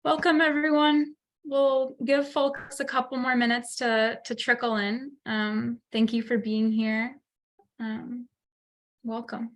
Welcome, everyone. We'll give folks a couple more minutes to trickle in. Thank you for being here. Welcome.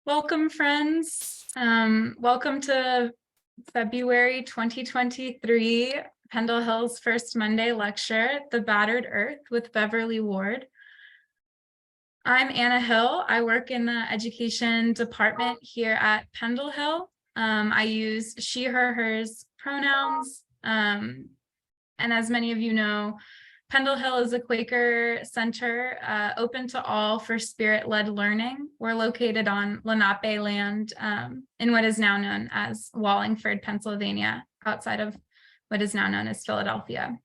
Welcome, friends. Welcome to February 2023, Pendle Hill's first Monday lecture, The Battered Earth with Beverly Ward. I'm Anna Hill. I work in the education department here at Pendle Hill. I use she, her, hers pronouns. And as many of you know, Pendle Hill is a Quaker center open to all for spirit-led learning. We're located on Lenape land in what is now known as Wallingford, Pennsylvania, outside of what is now known as Philadelphia.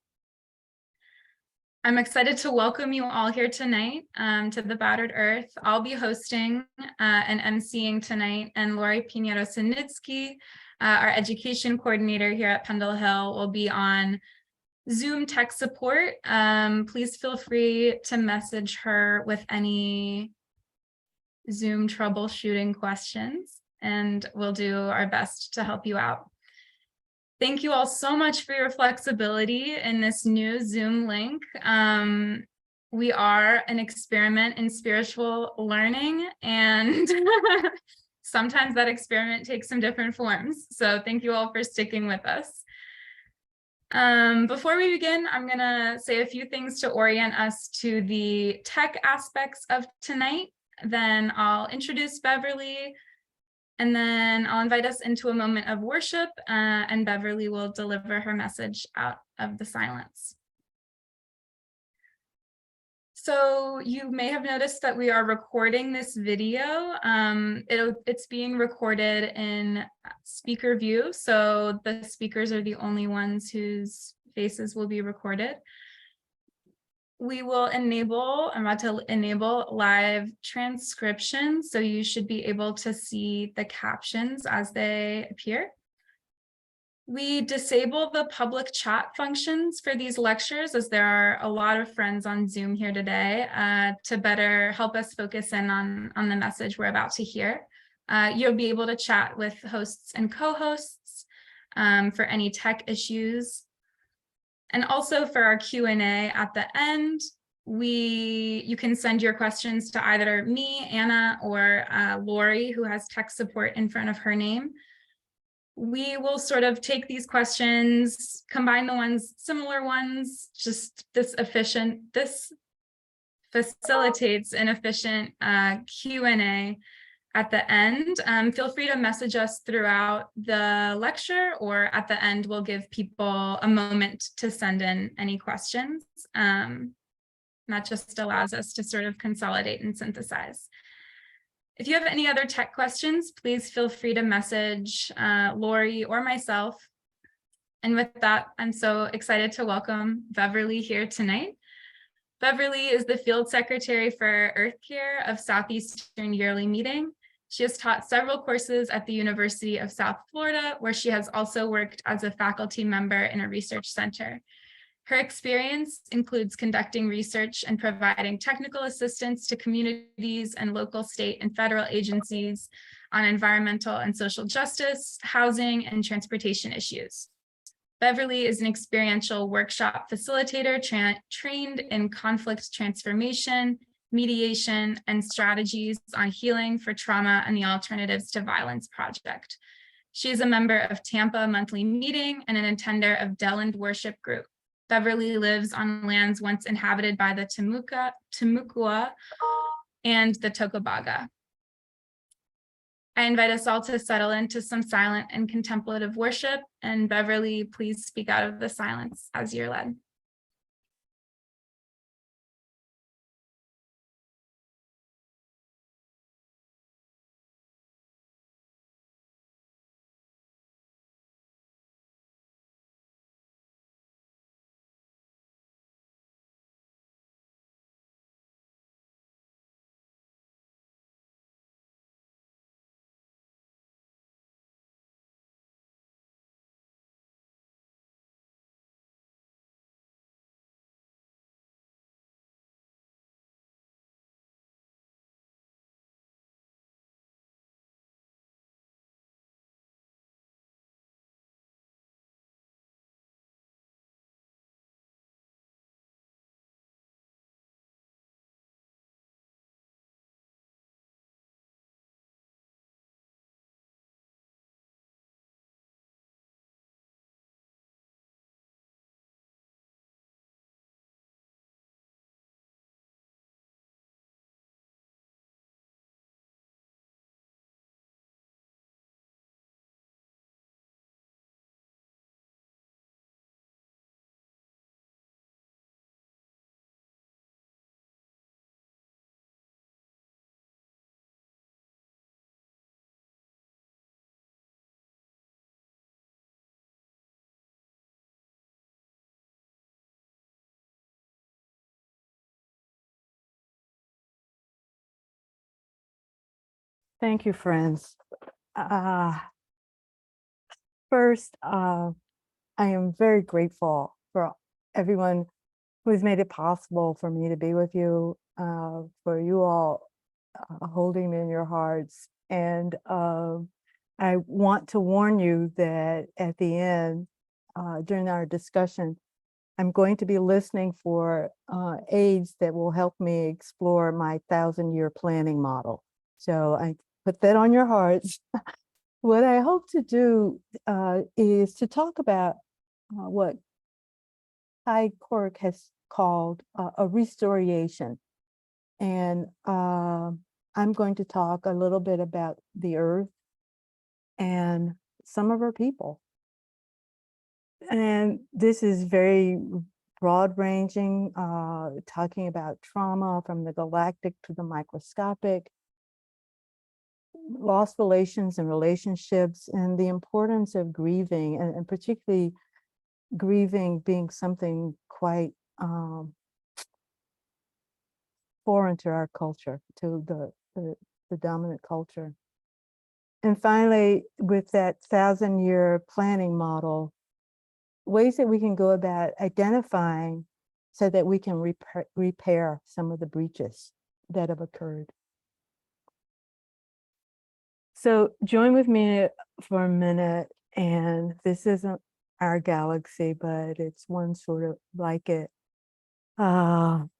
I'm excited to welcome you all here tonight to the Battered Earth. I'll be hosting and emceeing tonight, and Lori Pinheiro-Sinitsky, our education coordinator here at Pendle Hill, will be on Zoom tech support. Please feel free to message her with any Zoom troubleshooting questions, and we'll do our best to help you out. Thank you all so much for your flexibility in this new Zoom link. We are an experiment in spiritual learning, and sometimes that experiment takes some different forms. So thank you all for sticking with us. Before we begin, I'm going to say a few things to orient us to the tech aspects of tonight. Then I'll introduce Beverly, and then I'll invite us into a moment of worship, and Beverly will deliver her message out of the silence. So you may have noticed that we are recording this video. It's being recorded in speaker view, so the speakers are the only ones whose faces will be recorded. I'm about to enable live transcription, so you should be able to see the captions as they appear. We disable the public chat functions for these lectures, as there are a lot of friends on Zoom here today, to better help us focus in on the message we're about to hear. You'll be able to chat with hosts and co-hosts for any tech issues. And also for our Q&A at the end, you can send your questions to either me, Anna, or Lori, who has tech support in front of her name. We will sort of take these questions, combine the similar ones, just this facilitates an efficient Q&A at the end. Feel free to message us throughout the lecture, or at the end, we'll give people a moment to send in any questions. That just allows us to sort of consolidate and synthesize. If you have any other tech questions, please feel free to message Lori or myself. And with that, I'm so excited to welcome Beverly here tonight. Beverly is the Field Secretary for Earth Care of Southeastern Yearly Meeting. She has taught several courses at the University of South Florida, where she has also worked as a faculty member in a research center. Her experience includes conducting research and providing technical assistance to communities and local, state, and federal agencies on environmental and social justice, housing, and transportation issues. Beverly is an experiential workshop facilitator trained in conflict transformation, mediation, and strategies on healing for trauma and the Alternatives to Violence Project. She is a member of Tampa Monthly Meeting and an attender of Deland Worship Group. Beverly lives on lands once inhabited by the Timucua and the Tocobaga. I invite us all to settle into some silent and contemplative worship. And Beverly, please speak out of the silence as you're led. Thank you, friends. First, I am very grateful for everyone who has made it possible for me to be with you, for you all holding me in your hearts. And I want to warn you that at the end, during our discussion, I'm going to be listening for aids that will help me explore my 1,000-year planning model. So I put that on your hearts. What I hope to do is to talk about what Kai Cork has called a restoration. And I'm going to talk a little bit about the earth and some of our people. And this is very broad ranging, talking about trauma from the galactic to the microscopic, lost relations and relationships, and the importance of grieving, and particularly grieving being something quite foreign to our culture, to the dominant culture. And finally, with that 1,000-year planning model, ways that we can go about identifying so that we can repair some of the breaches that have occurred. So join with me for a minute, and this isn't our galaxy, but it's one sort of like it.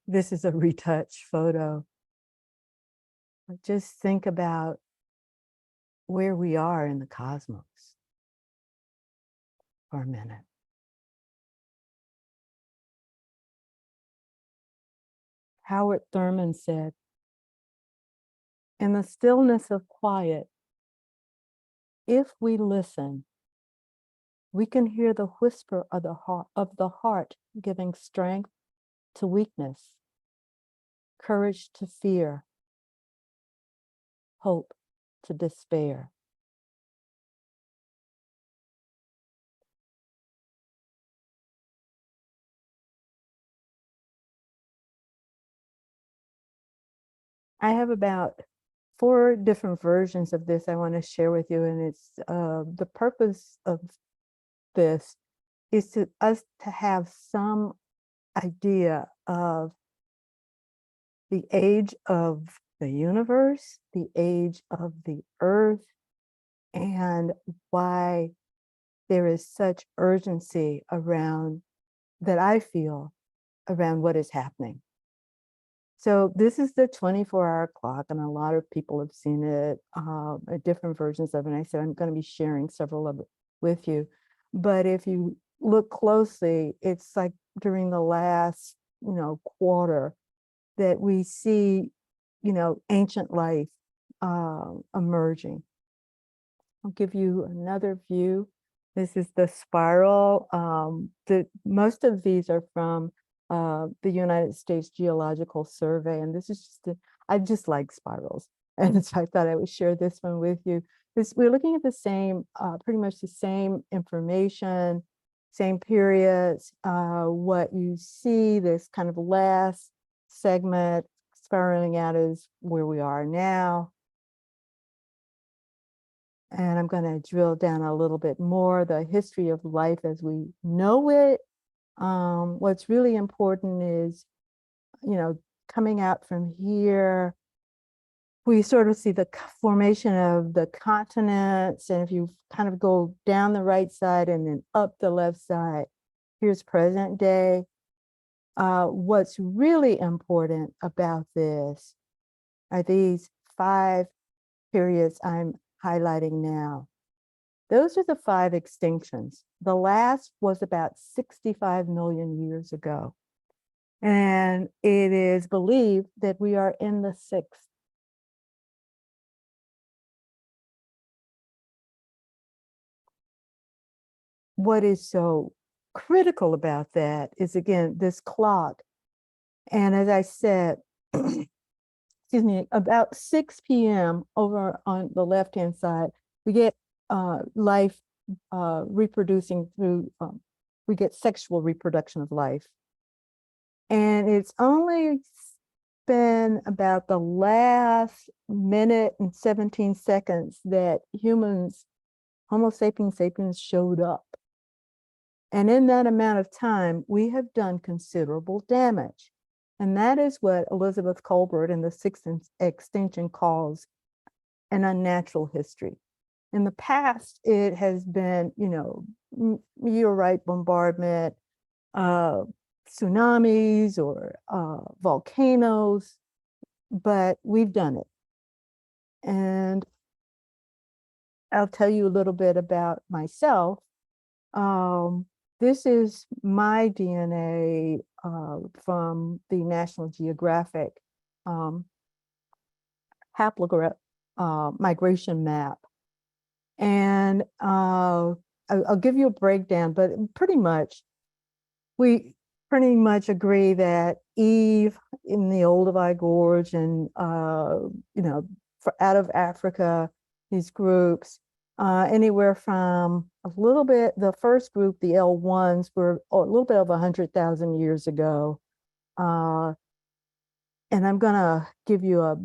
This is a retouch photo. But just think about where we are in the cosmos for a minute. Howard Thurman said, "In the stillness of quiet, if we listen, we can hear the whisper of the heart giving strength to weakness, courage to fear, hope to despair." I have about 4 different versions of this I want to share with you, and it's the purpose of this is to us to have some idea of the age of the universe, the age of the earth, and why there is such urgency around that I feel around what is happening. So this is the 24-hour clock, and a lot of people have seen it, different versions of it. And I said I'm going to be sharing several of it with you. But if you look closely, it's like during the last, quarter that we see, ancient life emerging. I'll give you another view. This is the spiral. Most of these are from the United States Geological Survey, and this is I just like spirals, and so I thought I would share this one with you. We're looking at the same, pretty much the same information, same periods. What you see, this kind of last segment spiraling out is where we are now. And I'm going to drill down a little bit more, the history of life as we know it. What's really important is, coming out from here, we sort of see the formation of the continents. And if you kind of go down the right side and then up the left side, here's present day. What's really important about this are these 5 periods I'm highlighting now. Those are the 5 extinctions. The last was about 65 million years ago. And it is believed that we are in the 6th. What is so critical about that is, again, this clock. And as I said, excuse me, about 6 p.m. over on the left-hand side, we get life reproducing through, we get sexual reproduction of life. And it's only been about the last minute and 17 seconds that humans, Homo sapiens sapiens, showed up. And in that amount of time, we have done considerable damage. And that is what Elizabeth Colbert in the 6th extinction calls an unnatural history. In the past, it has been, meteorite bombardment, tsunamis or volcanoes, but we've done it. And I'll tell you a little bit about myself. This is my DNA from the National Geographic haplograph migration map. And I'll give you a breakdown, but we pretty much agree that Eve in the Olduvai Gorge and, out of Africa, these groups, anywhere from a little bit, the first group, the L1s, were a little bit over 100,000 years ago. And I'm gonna give you a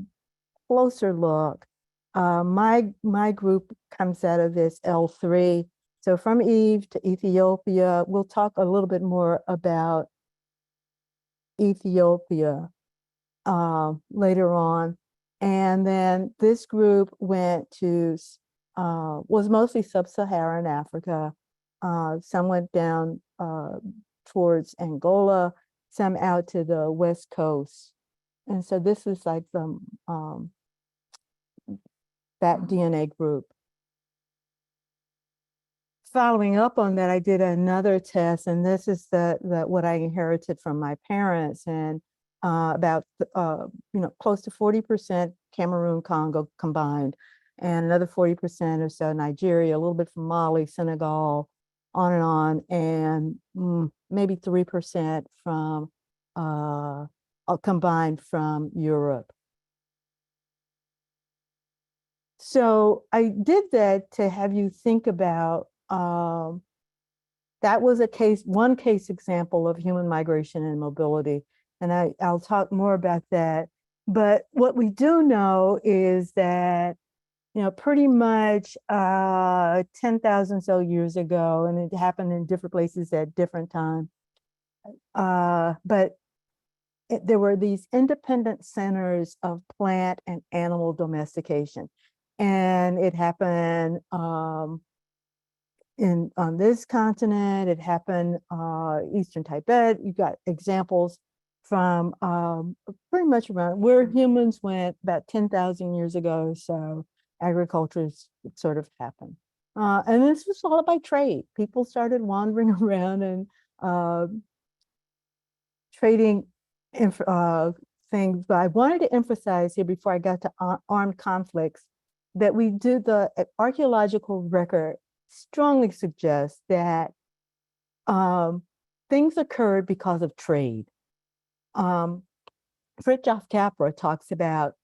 closer look. My group comes out of this L3. So from Eve to Ethiopia, we'll talk a little bit more about Ethiopia later on. And then this group went to, was mostly sub-Saharan Africa. Some went down towards Angola, some out to the West Coast. And so this is like the, that DNA group. Following up on that, I did another test, and this is what I inherited from my parents, and about close to 40% Cameroon, Congo combined, and another 40% or so Nigeria, a little bit from Mali, Senegal, on, and maybe 3% from combined from Europe. So I did that to have you think about, that was one case example of human migration and mobility. And I'll talk more about that. But what we do know is that, pretty much 10,000 so years ago, and it happened in different places at different times. But there were these independent centers of plant and animal domestication. And it happened on this continent, it happened Eastern Tibet. You got examples from pretty much around where humans went about 10,000 years ago. So agriculture sort of happened. And this was all by trade. People started wandering around and trading things. But I wanted to emphasize here before I got to armed conflicts, that we do, the archaeological record strongly suggests that things occurred because of trade. Fritjof Capra talks about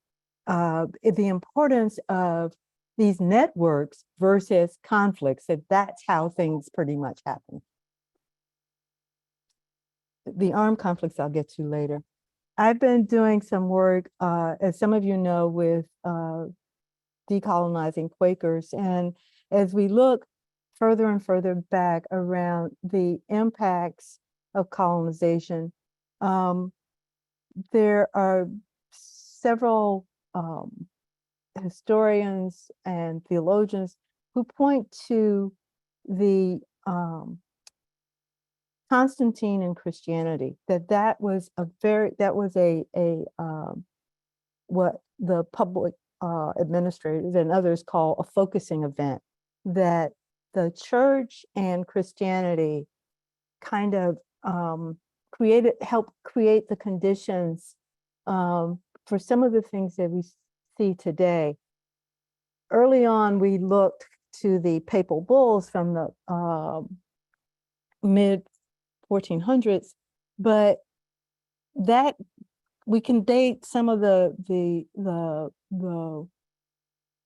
the importance of these networks versus conflicts, that that's how things pretty much happen. The armed conflicts I'll get to later. I've been doing some work, as some of you know, with decolonizing Quakers. And as we look further and further back around the impacts of colonization, there are several historians and theologians who point to the Constantine and Christianity, that was what the public administrators and others call a focusing event, that the church and Christianity kind of helped create the conditions for some of the things that we see today. Early on, we looked to the papal bulls from the mid 1400s, but that we can date some of the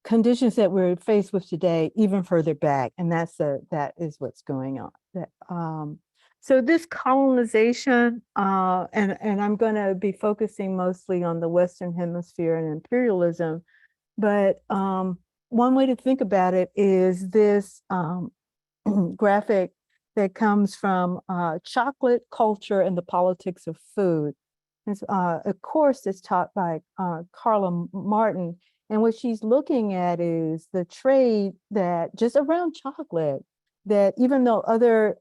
conditions that we're faced with today even further back, and that is what's going on. So this colonization, and I'm going to be focusing mostly on the Western Hemisphere and imperialism, but one way to think about it is this graphic that comes from chocolate culture and the politics of food. It's a course that's taught by Carla Martin, and what she's looking at is the trade that just around chocolate, that even though other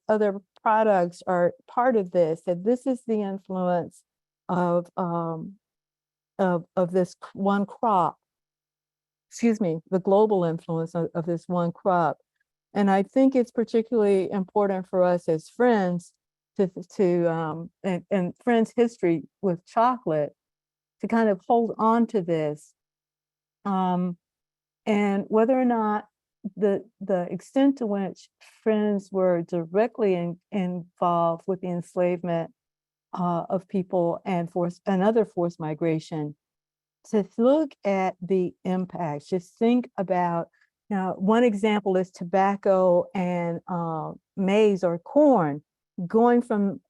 products are part of this, that this is the influence of this one crop, the global influence of this one crop. And I think it's particularly important for us as friends and friends' history with chocolate to kind of hold on to this. And whether or not the extent to which friends were directly involved with the enslavement of people and other forced migration, to look at the impacts, just think about, one example is tobacco and maize or corn going from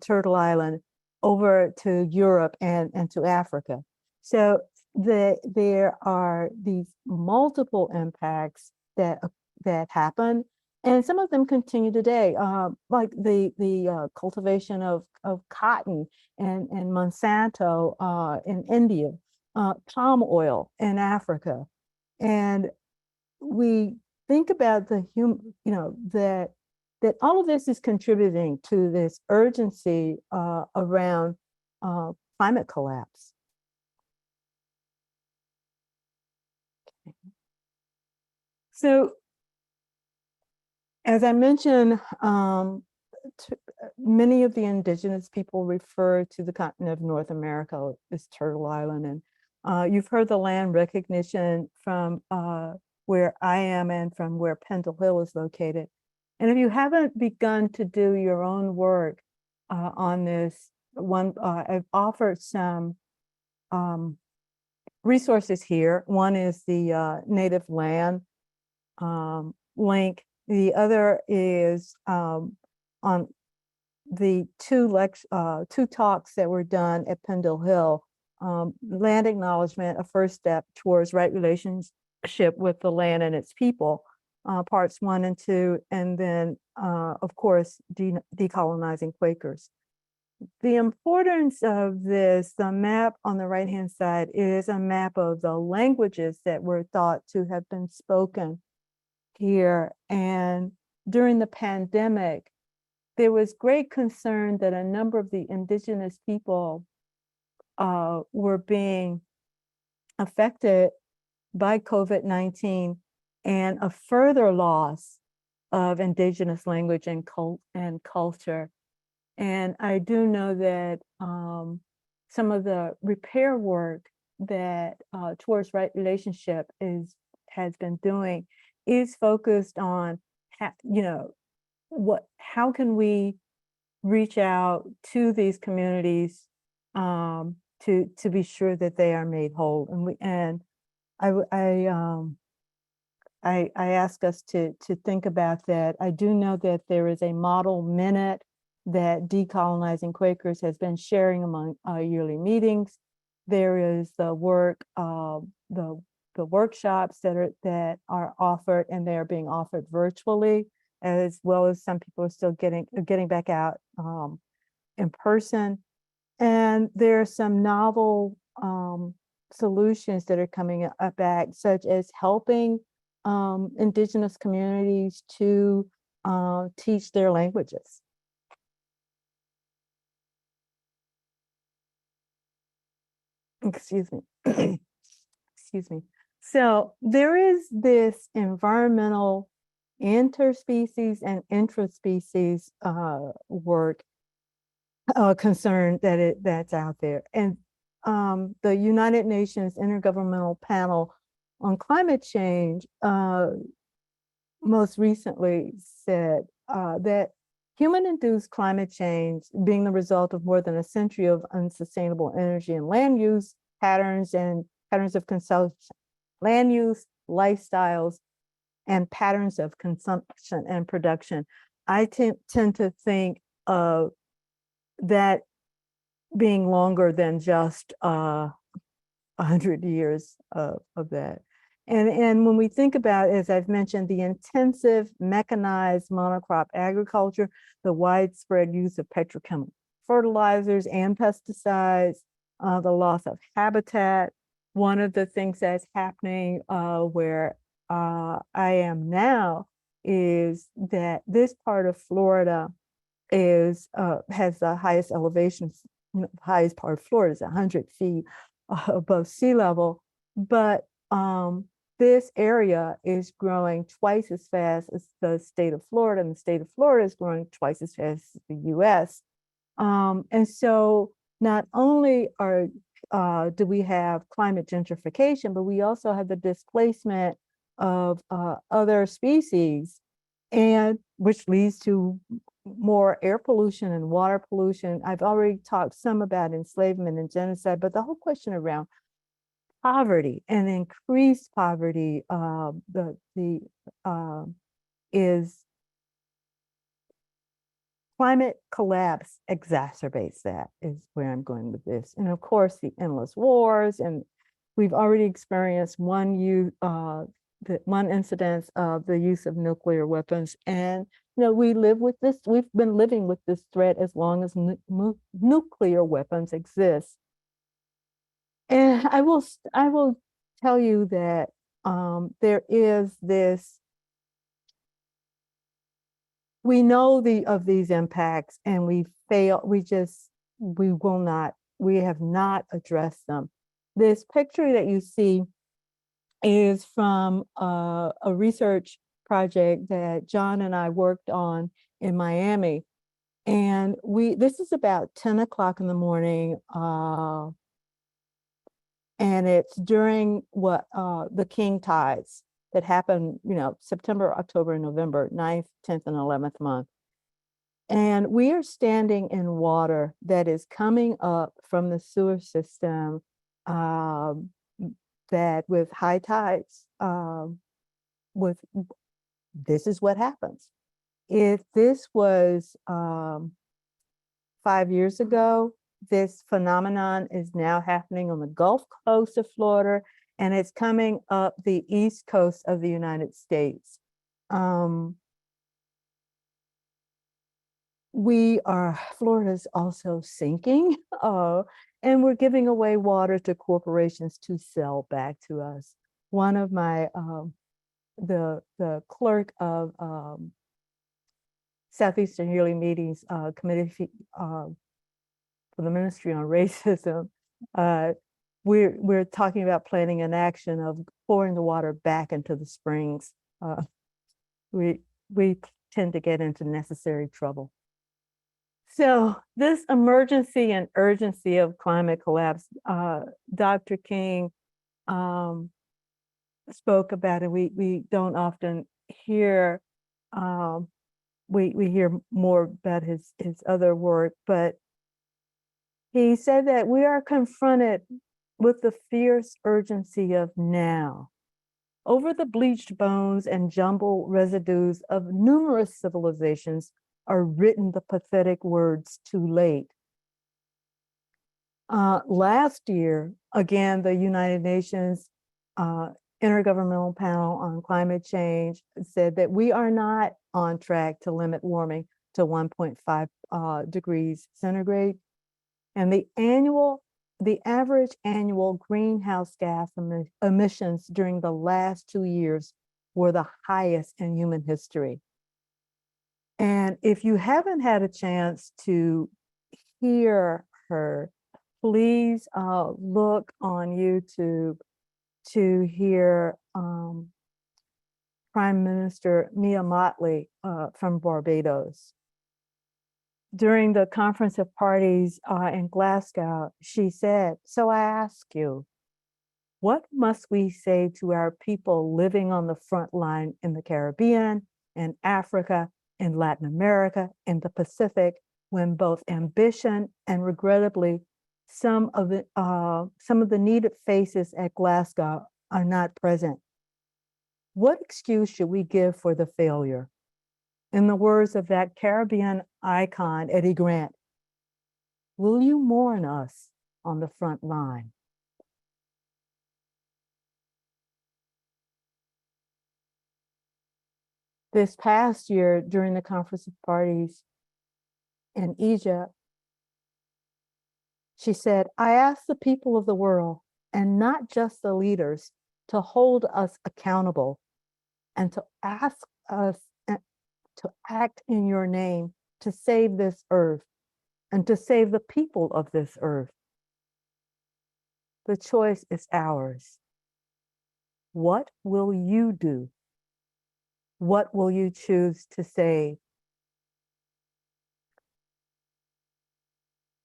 Turtle Island over to Europe and to Africa. So there are these multiple impacts that happen, and some of them continue today, like the cultivation of cotton and Monsanto in India, palm oil in Africa. And we think about that all of this is contributing to this urgency around climate collapse. So, as I mentioned, many of the indigenous people refer to the continent of North America as Turtle Island, and you've heard the land recognition from where I am and from where Pendle Hill is located. And if you haven't begun to do your own work on this, I've offered some resources here. One is the native land link. The other is on the two talks that were done at Pendle Hill, land acknowledgement, a first step towards right relationship with the land and its people, parts 1 and 2, and then of course decolonizing Quakers. The importance of this, the map on the right hand side, is a map of the languages that were thought to have been spoken here. And during the pandemic, there was great concern that a number of the indigenous people were being affected by COVID-19, and a further loss of indigenous language and culture. And I do know that some of the repair work that Towards Right Relationship has been doing is focused on how can we reach out to these communities to be sure that they are made whole. And I ask us to think about that. I do know that there is a model minute that Decolonizing Quakers has been sharing among yearly meetings. There is the workshops that are offered, and they are being offered virtually, as well as some people are still getting back out in person. And there are some novel solutions that are coming up back, such as helping Indigenous communities to teach their languages. Excuse me. Excuse me. So there is this environmental interspecies and intraspecies work concern that's out there. And the United Nations Intergovernmental Panel on Climate Change most recently said that human-induced climate change, being the result of more than a century of unsustainable energy and land use patterns and patterns of consumption, land use, lifestyles, and patterns of consumption and production. I tend to think of that being longer than just 100 years of that. And when we think about, as I've mentioned, the intensive mechanized monocrop agriculture, the widespread use of petrochemical fertilizers and pesticides, the loss of habitat. One of the things that's happening where I am now is that this part of Florida has the highest elevations. The highest part of Florida is 100 feet above sea level, but this area is growing twice as fast as the state of Florida, and the state of Florida is growing twice as fast as the US. And so not only do we have climate gentrification, but we also have the displacement of other species, and which leads to more air pollution and water pollution. I've already talked some about enslavement and genocide, but the whole question around poverty and increased poverty is climate collapse exacerbates that, is where I'm going with this. And of course, the endless wars, and we've already experienced one incidence of the use of nuclear weapons. And we live with this. We've been living with this threat as long as nuclear weapons exist. And I will tell you that there is this. We know of these impacts, and we have not addressed them. This picture that you see is from a research project that John and I worked on in Miami. And this is about 10 o'clock in the morning. And it's during the king tides that happen, September, October, and November, 9th, 10th, and 11th month. And we are standing in water that is coming up from the sewer system that with high tides, this is what happens. If this was 5 years ago, this phenomenon is now happening on the Gulf Coast of Florida, and it's coming up the East Coast of the United States. Florida's also sinking, and we're giving away water to corporations to sell back to us. One of my, the clerk of Southeastern Yearly Meetings Committee for the Ministry on Racism, we're talking about planning an action of pouring the water back into the springs. We tend to get into necessary trouble. So this emergency and urgency of climate collapse, Dr. King spoke about it. We don't often hear, we hear more about his other work, but he said that we are confronted with the fierce urgency of now. Over the bleached bones and jumbled residues of numerous civilizations are written the pathetic words, too late. Last year, again, the United Nations Intergovernmental Panel on Climate Change said that we are not on track to limit warming to 1.5 degrees centigrade. And the average annual greenhouse gas emissions during the last 2 years were the highest in human history. And if you haven't had a chance to hear her, please look on YouTube to hear Prime Minister Mia Mottley from Barbados. During the Conference of Parties in Glasgow, she said, "So I ask you, what must we say to our people living on the front line in the Caribbean, in Africa, in Latin America, in the Pacific, when both ambition and regrettably some of the needed faces at Glasgow are not present? What excuse should we give for the failure?" In the words of that Caribbean icon, Eddie Grant, will you mourn us on the front line? This past year, during the Conference of Parties in Egypt, she said, "I ask the people of the world, and not just the leaders, to hold us accountable and to ask us to act in your name to save this earth and to save the people of this earth. The choice is ours. What will you do? What will you choose to save?"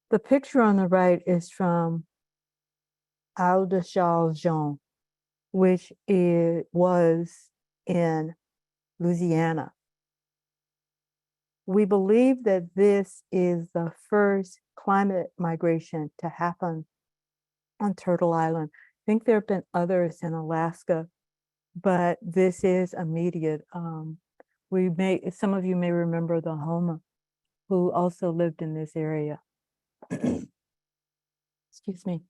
The picture on the right is from Isle de Charles Jean, which was in Louisiana. We believe that this is the first climate migration to happen on Turtle Island. I think there have been others in Alaska, but this is immediate. Some of you may remember the Homa, who also lived in this area. Excuse me.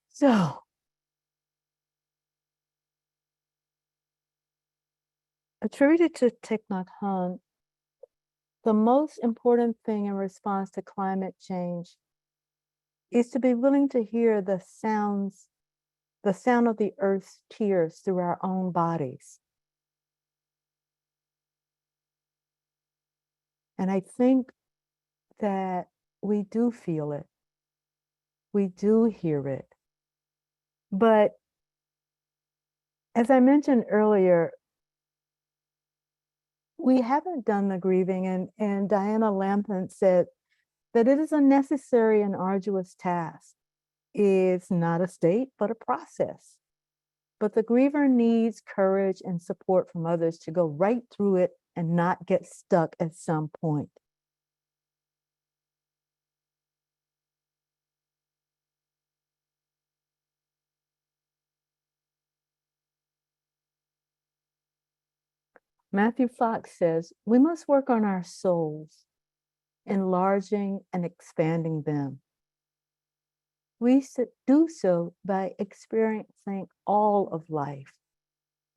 So, attributed to Thich Nhat Hanh, the most important thing in response to climate change is to be willing to hear the sound of the earth's tears through our own bodies. And I think that we do feel it. We do hear it. But as I mentioned earlier, we haven't done the grieving, and Diana Lampton said that it is a necessary and arduous task. It's not a state, but a process. But the griever needs courage and support from others to go right through it and not get stuck at some point. Matthew Fox says, we must work on our souls, enlarging and expanding them. We do so by experiencing all of life,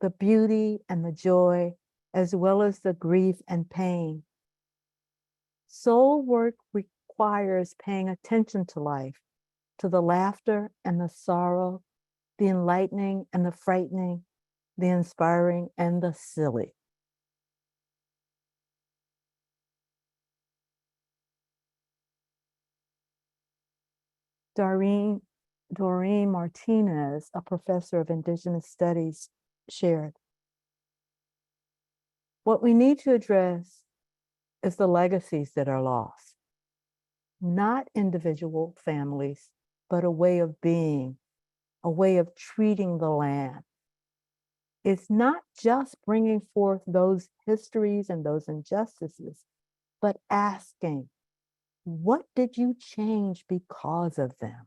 the beauty and the joy, as well as the grief and pain. Soul work requires paying attention to life, to the laughter and the sorrow, the enlightening and the frightening, the inspiring and the silly. Doreen Doreen Martinez, a professor of Indigenous Studies, shared. What we need to address is the legacies that are lost, not individual families, but a way of being, a way of treating the land. It's not just bringing forth those histories and those injustices, but asking, what did you change because of them?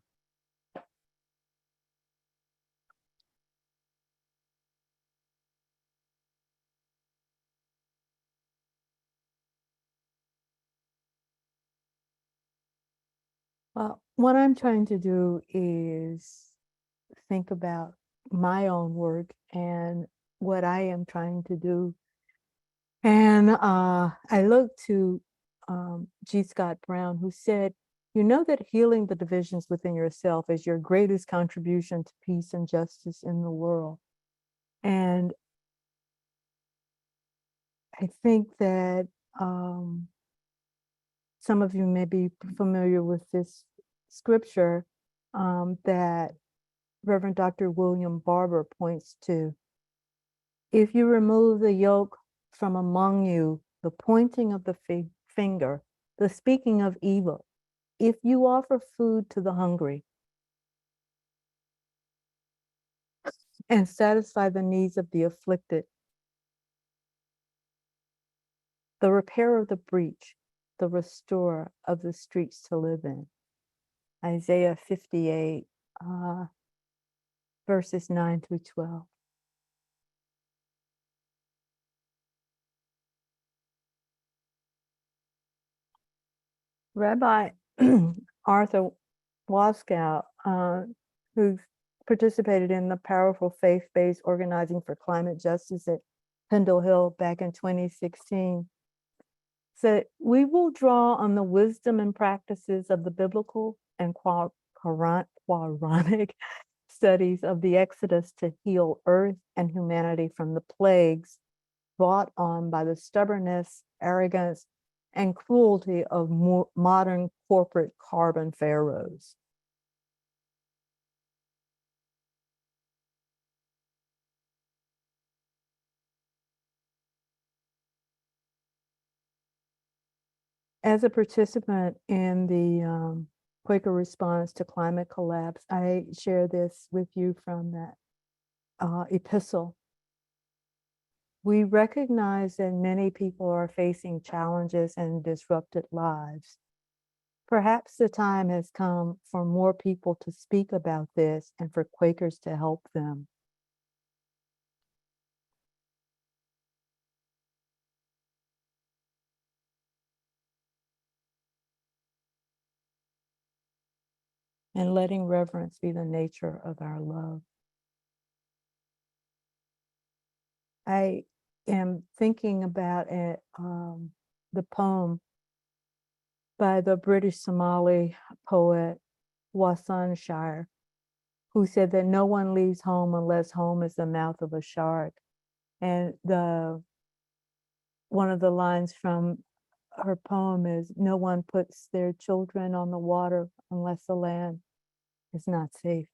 Well, what I'm trying to do is think about my own work and what I am trying to do. And I look to G. Scott Brown, who said, you know that healing the divisions within yourself is your greatest contribution to peace and justice in the world. And I think that some of you may be familiar with this scripture that Reverend Dr. William Barber points to. If you remove the yoke from among you, the pointing of the finger, the speaking of evil, if you offer food to the hungry and satisfy the needs of the afflicted, the repairer of the breach, the restorer of the streets to live in. Isaiah 58, verses 9 through 12. Rabbi Arthur Waskow, who participated in the powerful faith-based organizing for climate justice at Pendle Hill back in 2016, said, we will draw on the wisdom and practices of the biblical and Quranic studies of the Exodus to heal earth and humanity from the plagues brought on by the stubbornness, arrogance, and cruelty of modern corporate carbon pharaohs. As a participant in the Quaker response to climate collapse, I share this with you from that epistle. We recognize that many people are facing challenges and disrupted lives. Perhaps the time has come for more people to speak about this and for Quakers to help them. And letting reverence be the nature of our love. I am thinking about the poem by the British Somali poet Wassan Shire, who said that no one leaves home unless home is the mouth of a shark. And one of the lines from her poem is, no one puts their children on the water unless the land is not safe.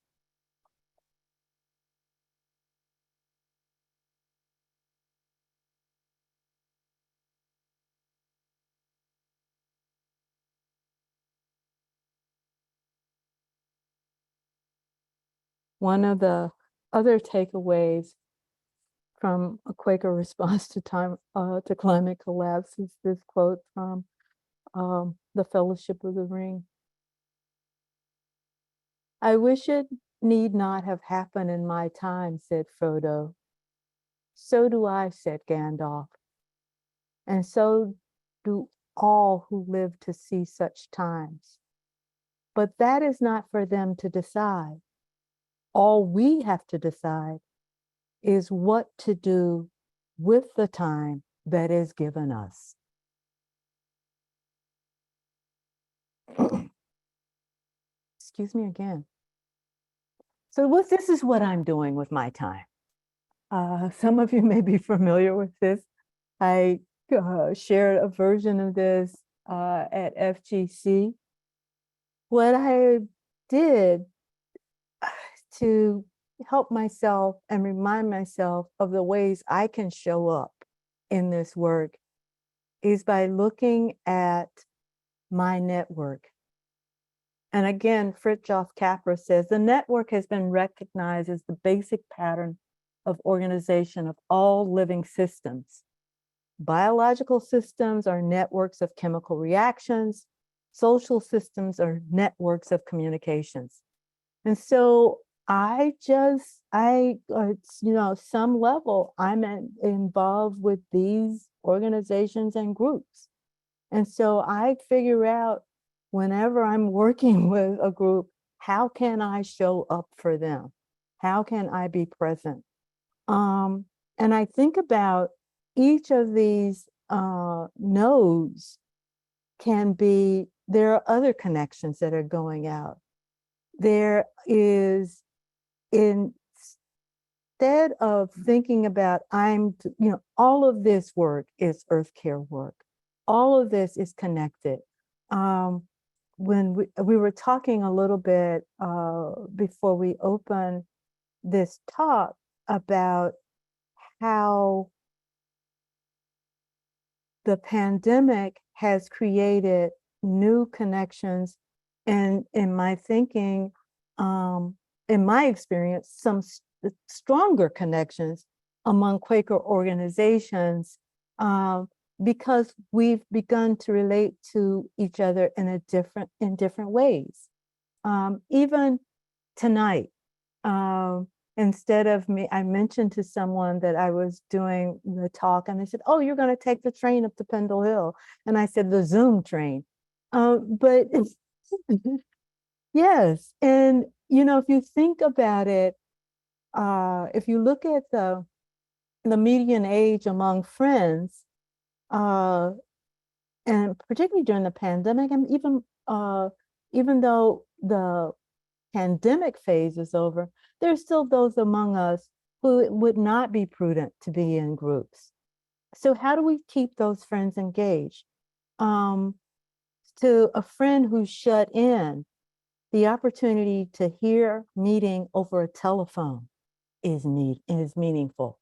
One of the other takeaways from a Quaker response to climate collapse is this quote from the Fellowship of the Ring. I wish it need not have happened in my time, said Frodo. So do I, said Gandalf. And so do all who live to see such times. But that is not for them to decide. All we have to decide is what to do with the time that is given us. Excuse me again. So this is what I'm doing with my time. Some of you may be familiar with this. I shared a version of this at FGC. What I did to help myself and remind myself of the ways I can show up in this work is by looking at my network. And again, Fritjof Capra says, the network has been recognized as the basic pattern of organization of all living systems. Biological systems are networks of chemical reactions. Social systems are networks of communications. And so some level, I'm involved with these organizations and groups. And so I figure out whenever I'm working with a group, how can I show up for them? How can I be present? And I think about each of these nodes there are other connections that are going out. There is, instead of thinking about all of this work is earth care work. All of this is connected. When we were talking a little bit before we open this talk about how the pandemic has created new connections, and in my thinking, in my experience, some stronger connections among Quaker organizations, because we've begun to relate to each other in different ways. Even tonight, instead of me, I mentioned to someone that I was doing the talk, and they said, "Oh, you're going to take the train up to Pendle Hill," and I said, "The Zoom train." But yes, and if you think about it, if you look at the median age among friends, and particularly during the pandemic, and even though the pandemic phase is over, there's still those among us who it would not be prudent to be in groups. So how do we keep those friends engaged? To a friend who's shut in, the opportunity to hear meeting over a telephone is meaningful.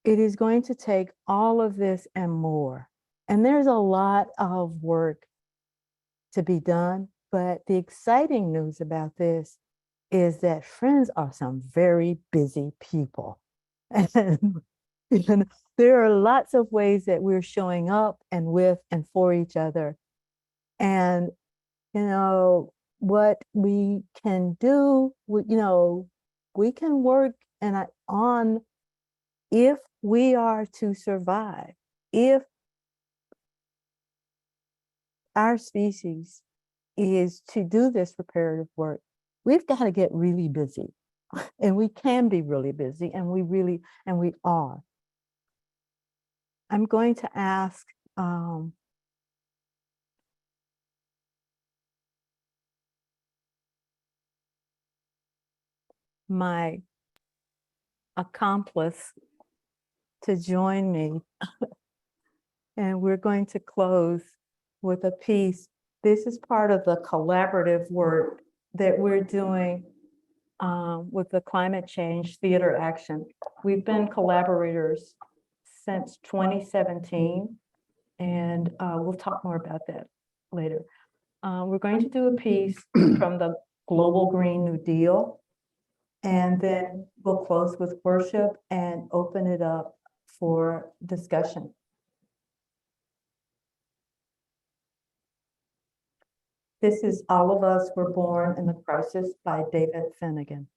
It is going to take all of this and more. And there's a lot of work to be done, but the exciting news about this is that friends are some very busy people. And there are lots of ways that we're showing up and with and for each other. And, what we can do, we can work on, if we are to survive, if our species is to do this reparative work, we've got to get really busy. And we can be really busy, and we are. I'm going to ask my accomplice to join me, and we're going to close with a piece. This is part of the collaborative work that we're doing with the Climate Change Theater Action. We've been collaborators since 2017, and we'll talk more about that later. We're going to do a piece from the Global Green New Deal, and then we'll close with worship and open it up for discussion. This is All of Us Were Born in the Crisis by David Finnegan.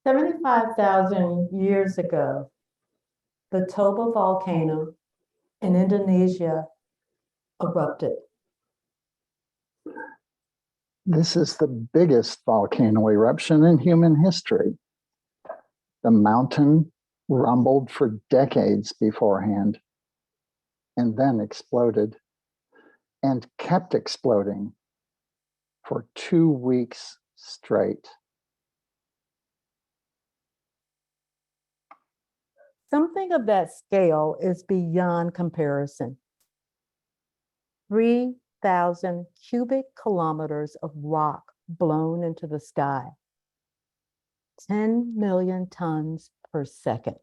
$75,000 years ago, the Toba volcano in Indonesia erupted. This is the biggest volcano eruption in human history. The mountain rumbled for decades beforehand and then exploded and kept exploding for 2 weeks straight. Something of that scale is beyond comparison. 3,000 cubic kilometers of rock blown into the sky. 10 million tons per second.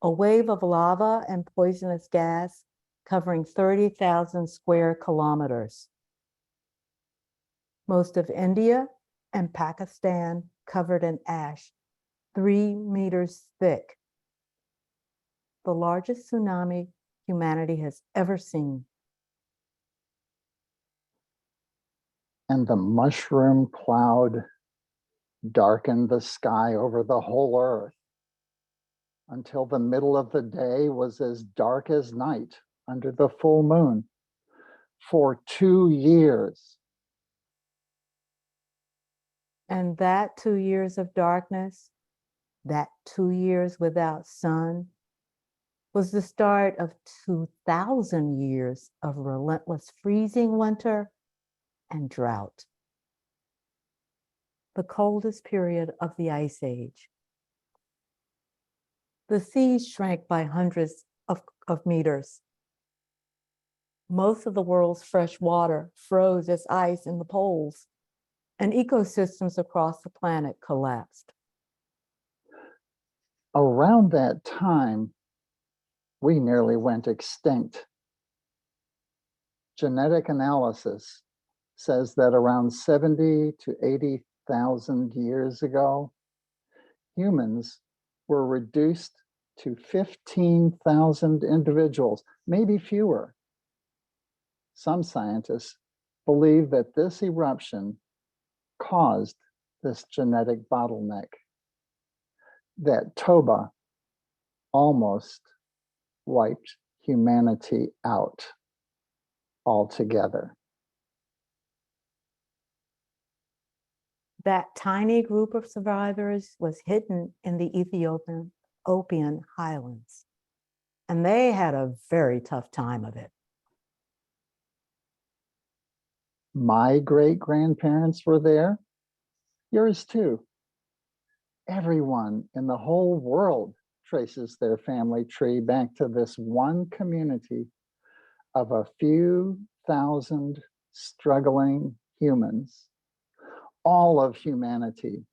A wave of lava and poisonous gas covering 30,000 square kilometers. Most of India and Pakistan covered in ash, 3 meters thick. The largest tsunami humanity has ever seen. And the mushroom cloud darkened the sky over the whole earth until the middle of the day was as dark as night under the full moon for 2 years. And that 2 years of darkness, that 2 years without sun, was the start of 2,000 years of relentless freezing winter and drought. The coldest period of the Ice Age. The seas shrank by hundreds of meters. Most of the world's fresh water froze as ice in the poles, and ecosystems across the planet collapsed. Around that time, we nearly went extinct. Genetic analysis says that around 70 to 80,000 years ago, humans were reduced to 15,000 individuals, maybe fewer. Some scientists believe that this eruption caused this genetic bottleneck, that Toba almost wiped humanity out altogether. That tiny group of survivors was hidden in the Ethiopian highlands, and they had a very tough time of it. My great-grandparents were there, yours too. Everyone in the whole world traces their family tree back to this one community of a few thousand struggling humans, all of humanity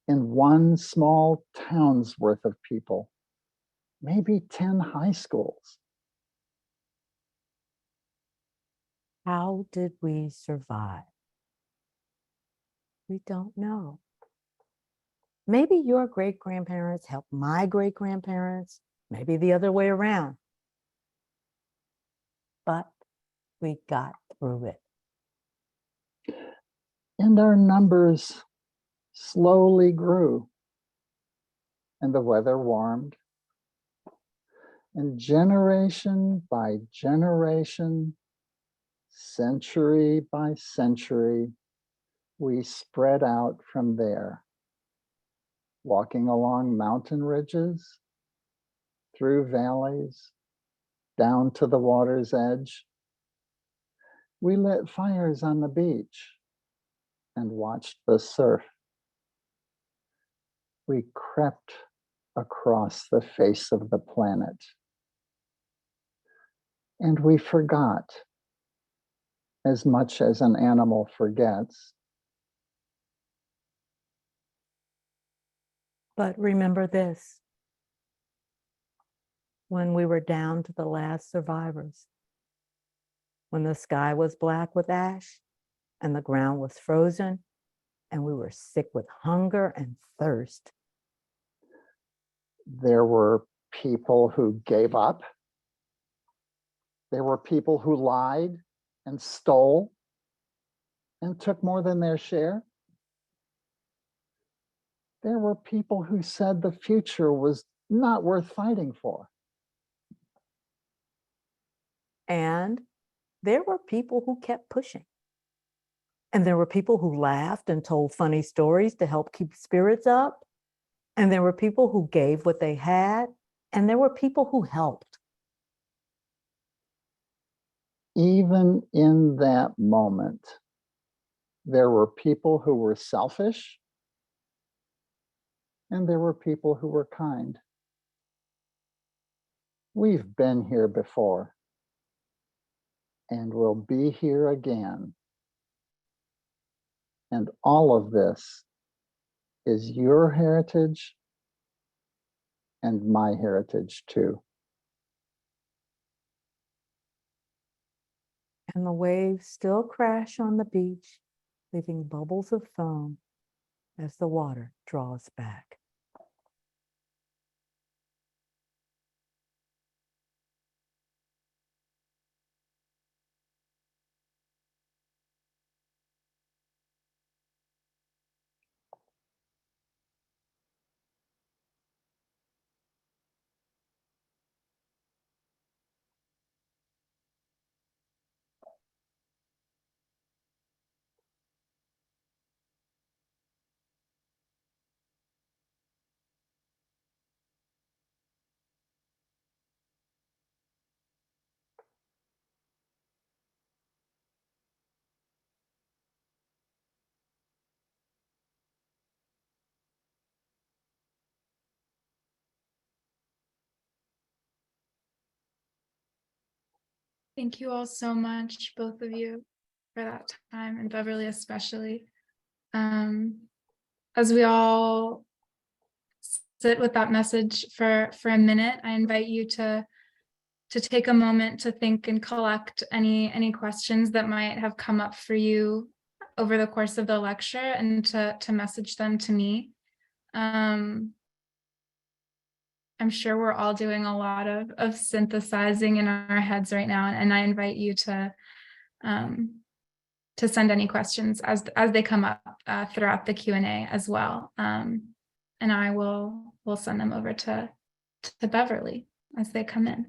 in one small town's worth of people, maybe 10 high schools. How did we survive? We don't know. Maybe your great-grandparents helped my great-grandparents, maybe the other way around. But we got through it. And our numbers slowly grew, and the weather warmed. And generation by generation, century by century, we spread out from there, walking along mountain ridges, through valleys, down to the water's edge. We lit fires on the beach and watched the surf. We crept across the face of the planet. And we forgot, as much as an animal forgets. But remember this, when we were down to the last survivors, when the sky was black with ash and the ground was frozen and we were sick with hunger and thirst. There were people who gave up. There were people who lied and stole and took more than their share. There were people who said the future was not worth fighting for. And there were people who kept pushing. And there were people who laughed and told funny stories to help keep spirits up. And there were people who gave what they had. And there were people who helped. Even in that moment, there were people who were selfish and there were people who were kind. We've been here before and we'll be here again. And all of this is your heritage and my heritage too. And the waves still crash on the beach, leaving bubbles of foam as the water draws back. Thank you all so much, both of you, for that time, and Beverly especially. As we all sit with that message for a minute, I invite you to take a moment to think and collect any questions that might have come up for you over the course of the lecture, and to message them to me. I'm sure we're all doing a lot of synthesizing in our heads right now, and I invite you to send any questions as they come up throughout the Q&A as well. And I will send them over to Beverly as they come in.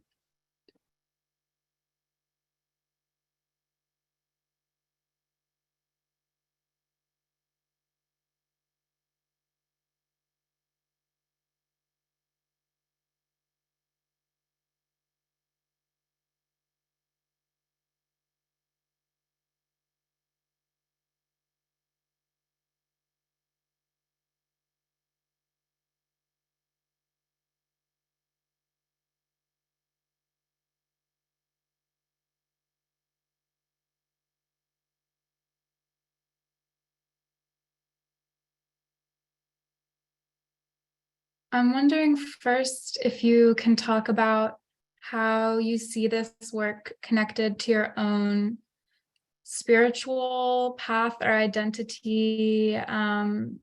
I'm wondering first if you can talk about how you see this work connected to your own spiritual path or identity as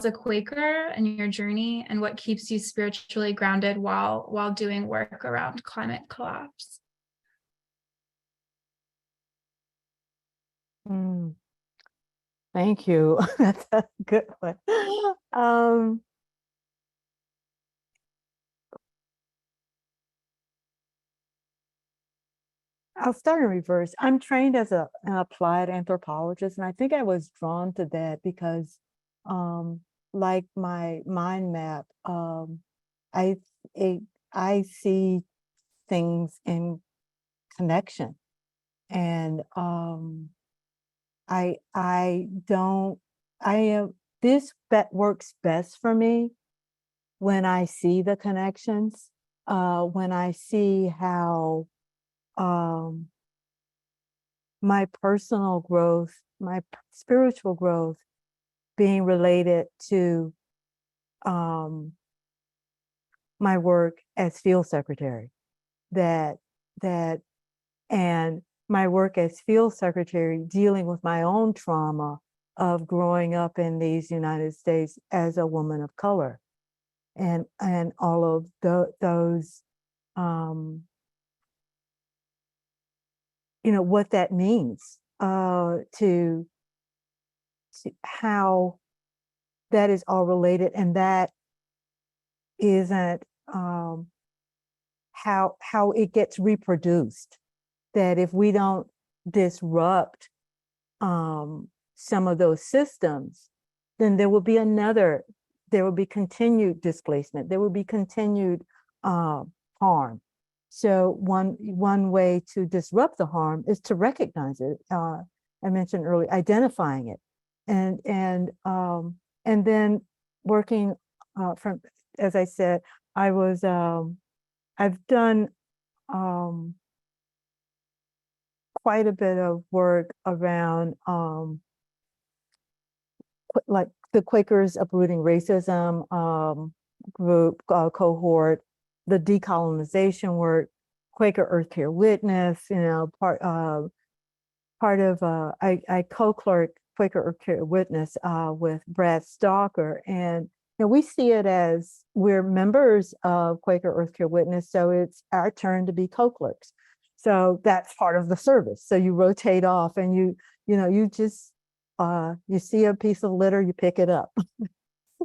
a Quaker and your journey, and what keeps you spiritually grounded while doing work around climate collapse. Thank you. That's a good one. I'll start in reverse. I'm trained as an applied anthropologist, and I think I was drawn to that because, like my mind map, I I see things in connection, and I don't I am this works best for me when I see the connections, when I see how my personal growth, my spiritual growth being related to my work as field secretary, that that and my work as field secretary dealing with my own trauma of growing up in these United States as a woman of color, and all of those what that means to how that is all related, and that isn't how it gets reproduced. That if we don't disrupt some of those systems, then there will be continued displacement, there will be continued harm. So one way to disrupt the harm is to recognize it. I mentioned earlier, identifying it, and then working from, as I said, I've done quite a bit of work around like the Quakers Uprooting Racism group cohort, the decolonization work, Quaker Earth Care Witness, part of I co-clerk Quaker Earth Care Witness with Brad Stalker, and we see it as we're members of Quaker Earth Care Witness, so it's our turn to be co-clerks. So that's part of the service. So you rotate off, and you just you see a piece of litter, you pick it up.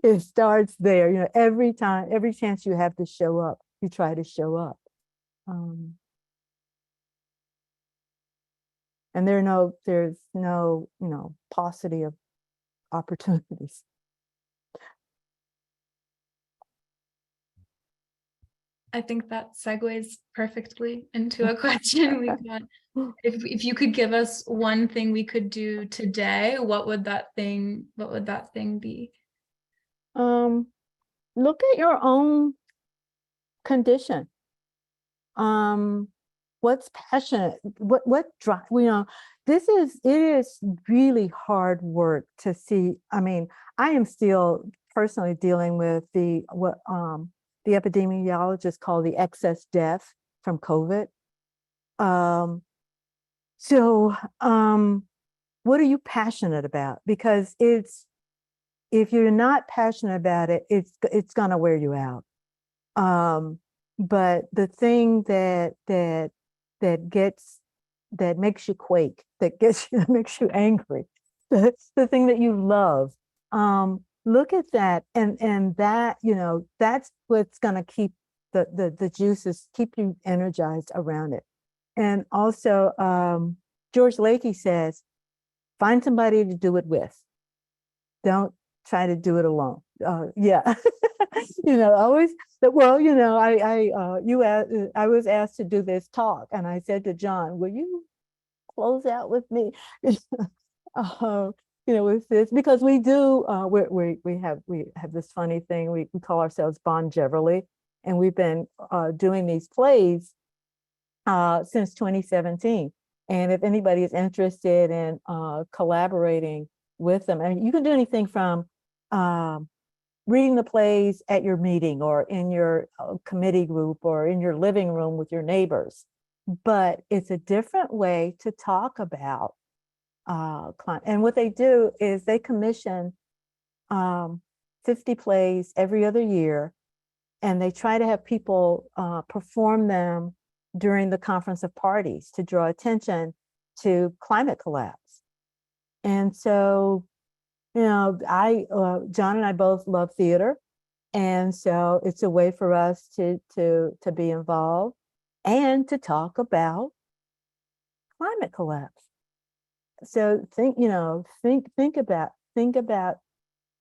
It starts there. Every chance you have to show up, you try to show up. And there's no paucity of opportunities. I think that segues perfectly into a question we got. If you could give us one thing we could do today, what would that thing be? Look at your own condition. What's passionate? What drive? It is really hard work to see. I mean, I am still personally dealing with what the epidemiologists call the excess death from COVID. What are you passionate about? Because if you're not passionate about it, it's gonna wear you out. But the thing that makes you quake, that makes you angry, the thing that you love, look at that, and that that's what's going to keep the juices, keep you energized around it. And also George Lakey says, find somebody to do it with, don't try to do it alone. Yeah. Always. I was asked to do this talk, and I said to John, will you close out with me? With this, because we do, we have this funny thing, we call ourselves Bonjeverly, and we've been doing these plays since 2017. And if anybody is interested in collaborating with them, I mean, you can do anything from reading the plays at your meeting, or in your committee group, or in your living room with your neighbors. But it's a different way to talk about climate. And what they do is they commission 50 plays every other year, and they try to have people perform them during the Conference of Parties to draw attention to climate collapse. And so, John and I both love theater, and so it's a way for us to be involved and to talk about climate collapse. So think about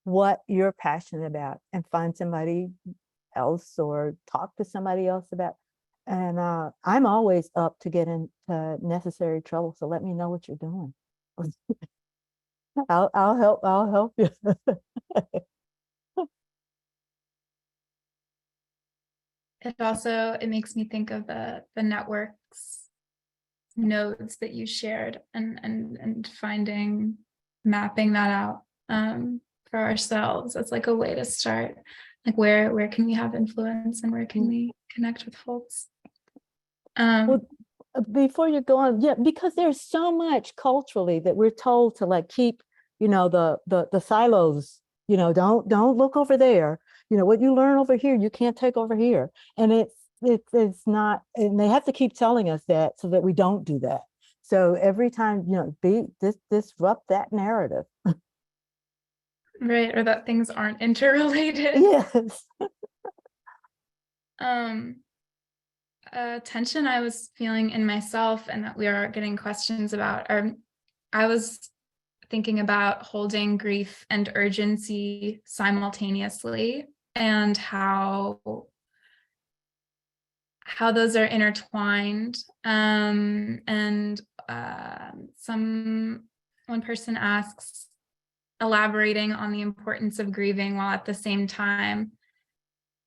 what you're passionate about, and find somebody else, or talk to somebody else about. And I'm always up to get into necessary trouble, so let me know what you're doing. I'll help you. It makes me think of the networks nodes that you shared, and mapping that out for ourselves. That's like a way to start. Like where can we have influence, and where can we connect with folks? Well, before you go on, yeah, because there's so much culturally that we're told to like keep, the silos, don't look over there. What you learn over here, you can't take over here. And it's not, and they have to keep telling us that so that we don't do that. So every time, disrupt that narrative. Right, or that things aren't interrelated. Yes. um, tension I was feeling in myself and that we are getting questions about, I was thinking about holding grief and urgency simultaneously, and how those are intertwined. And one person asks, elaborating on the importance of grieving while at the same time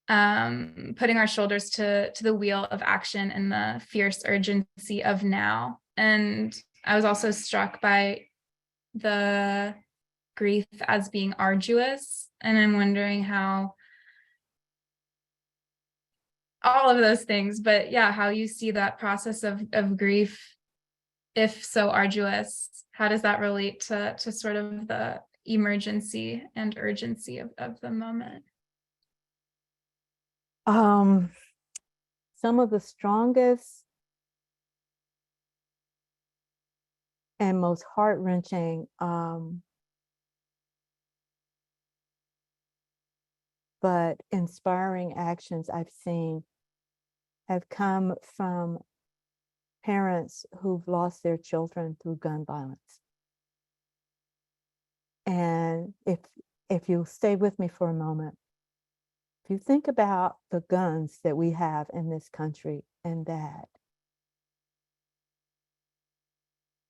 putting our shoulders to the wheel of action and the fierce urgency of now. And I was also struck by the grief as being arduous, and I'm wondering how all of those things, but yeah, how you see that process of grief, if so arduous, how does that relate to sort of the emergency and urgency of the moment? Some of the strongest and most heart-wrenching but inspiring actions I've seen have come from parents who've lost their children through gun violence. And if you'll stay with me for a moment, if you think about the guns that we have in this country, and that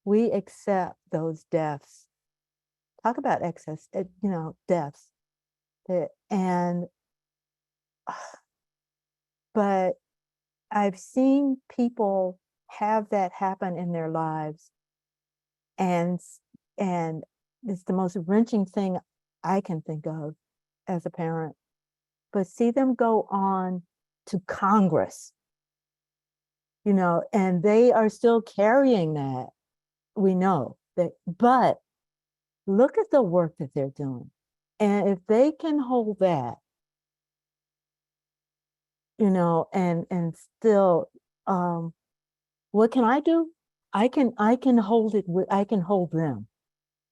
we accept those deaths, talk about excess, deaths, and but I've seen people have that happen in their lives, and it's the most wrenching thing I can think of as a parent. But see them go on to Congress, and they are still carrying that. We know that, but look at the work that they're doing. And if they can hold that, and still, what can I do? I can hold it with, I can hold them.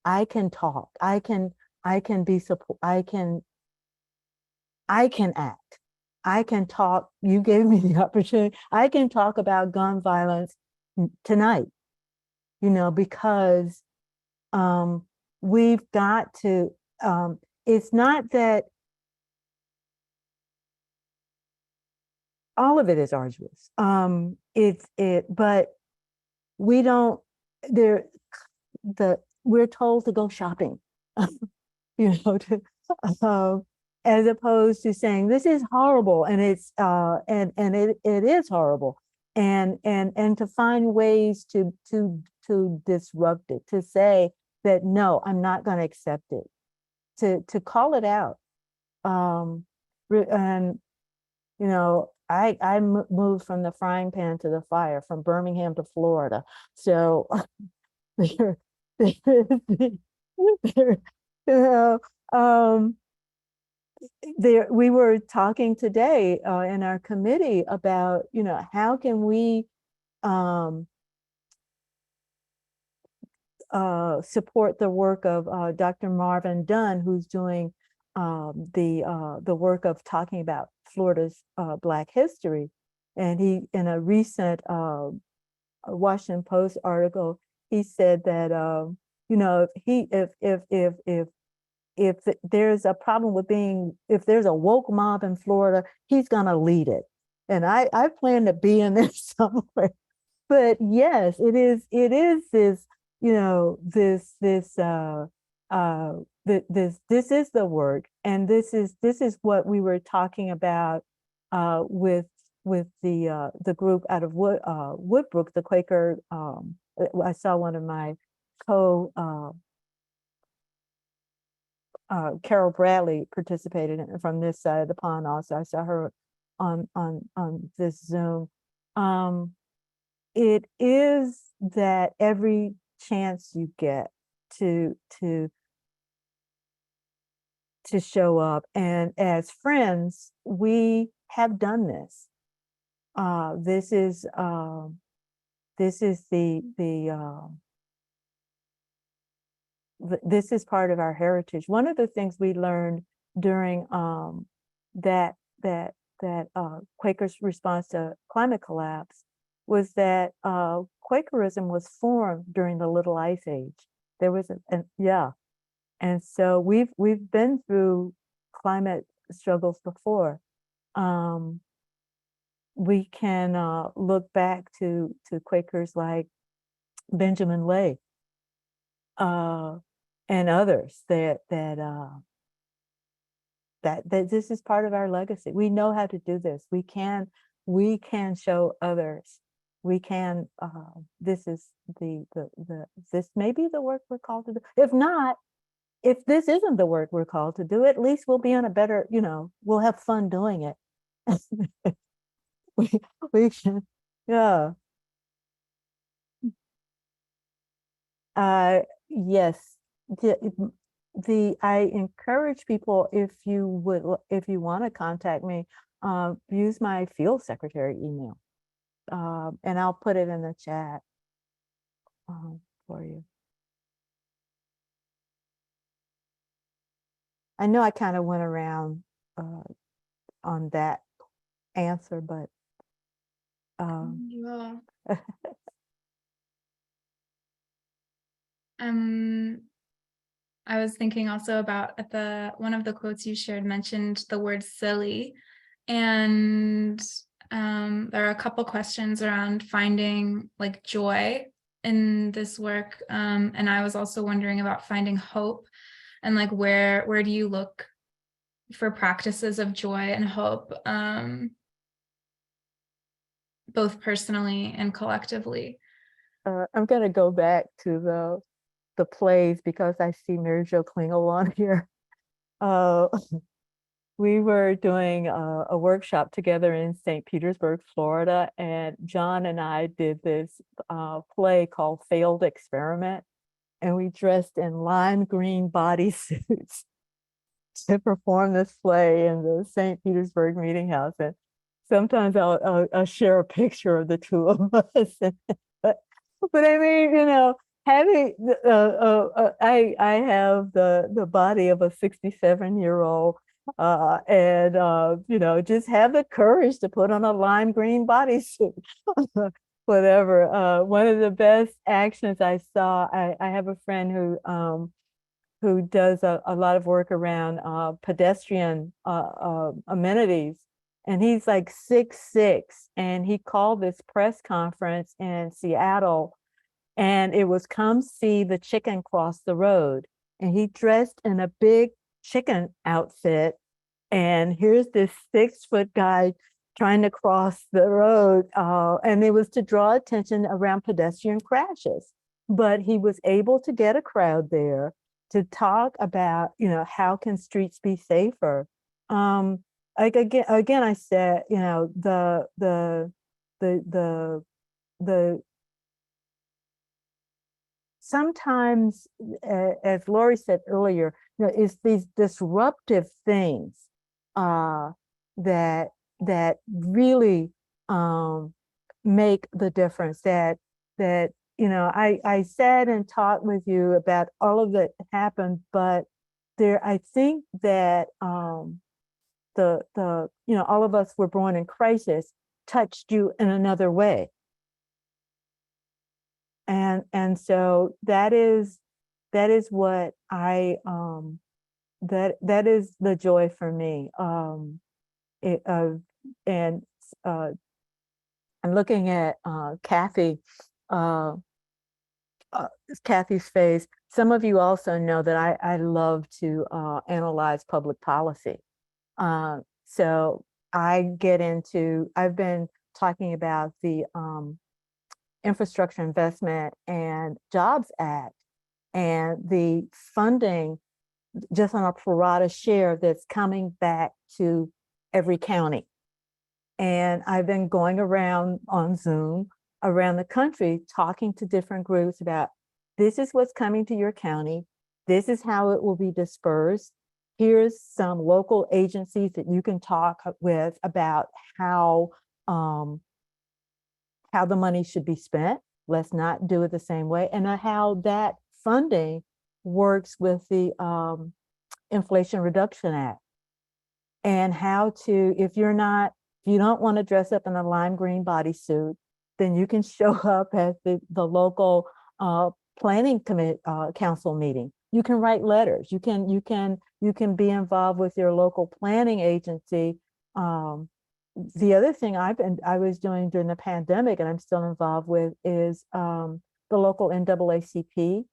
I can talk. I can be support. I can act. I can talk. You gave me the opportunity. I can talk about gun violence tonight, because we've got to, it's not that all of it is arduous. But we don't, we're told to go shopping, as opposed to saying this is horrible, and it's it is horrible, and to find ways to disrupt it, to say that no, I'm not going to accept it, to call it out, and I moved from the frying pan to the fire, from Birmingham to Florida, so there, there, we were talking today in our committee about, how can we support the work of Dr. Marvin Dunn, who's doing the work of talking about Florida's Black history. And he, in a recent Washington Post article, he said that if there's a problem with if there's a woke mob in Florida, he's gonna lead it. And I plan to be in there somewhere. But yes, it is this, this is the work, and this is what we were talking about with the group out of Woodbrook, the Quaker. I saw one of my Carol Bradley participated from this side of the pond also. I saw her on this Zoom. It is that every chance you get to show up, and as friends, we have done this. This is this is part of our heritage. One of the things we learned during that Quakers' response to climate collapse was that Quakerism was formed during the Little Ice Age. There was yeah, and so we've been through climate struggles before. We can look back to Quakers like Benjamin Lay and others that this is part of our legacy. We know how to do this. We can show others. We can. This is this may be the work we're called to do. If not, if this isn't the work we're called to do, at least we'll be on a better. We'll have fun doing it. we can, yeah. Yes. I encourage people, if you want to contact me, use my field secretary email, and I'll put it in the chat for you. I know I kind of went around on that answer, but Yeah. I was thinking also about one of the quotes you shared mentioned the word silly, and there are a couple questions around finding like joy in this work, and I was also wondering about finding hope, and like where do you look for practices of joy and hope, both personally and collectively? I'm going to go back to the plays because I see Mary Jo Klingel on here. We were doing a workshop together in St. Petersburg, Florida, and John and I did this play called Failed Experiment, and we dressed in lime green bodysuits to perform this play in the St. Petersburg Meeting House. And sometimes I'll share a picture of the two of us. But I mean, having I have the body of a 67-year-old, and just have the courage to put on a lime green bodysuit. Whatever. One of the best actions I saw, I have a friend who does a lot of work around pedestrian amenities. And he's like 6'6", and he called this press conference in Seattle, and it was come see the chicken cross the road. And he dressed in a big chicken outfit, and here's this 6-foot guy trying to cross the road, and it was to draw attention around pedestrian crashes. But he was able to get a crowd there to talk about, how can streets be safer. Like again, I said, the sometimes, as Lori said earlier, it's these disruptive things that really make the difference. I sat and talked with you about all of that happened, but I think that all of us were born in crisis touched you in another way. And so that is what that is the joy for me. I'm looking at Kathy's face. Some of you also know that I love to analyze public policy. So I've been talking about the Infrastructure Investment and Jobs Act and the funding just on a pro rata share that's coming back to every county. And I've been going around on Zoom around the country talking to different groups about, this is what's coming to your county. This is how it will be dispersed. Here's some local agencies that you can talk with about how the money should be spent. Let's not do it the same way. And how that funding works with the Inflation Reduction Act. and how to, if you don't want to dress up in a lime green bodysuit, then you can show up at the local planning council meeting. You can write letters. You can be involved with your local planning agency. The other thing I was doing during the pandemic, and I'm still involved with, is the local NAACP.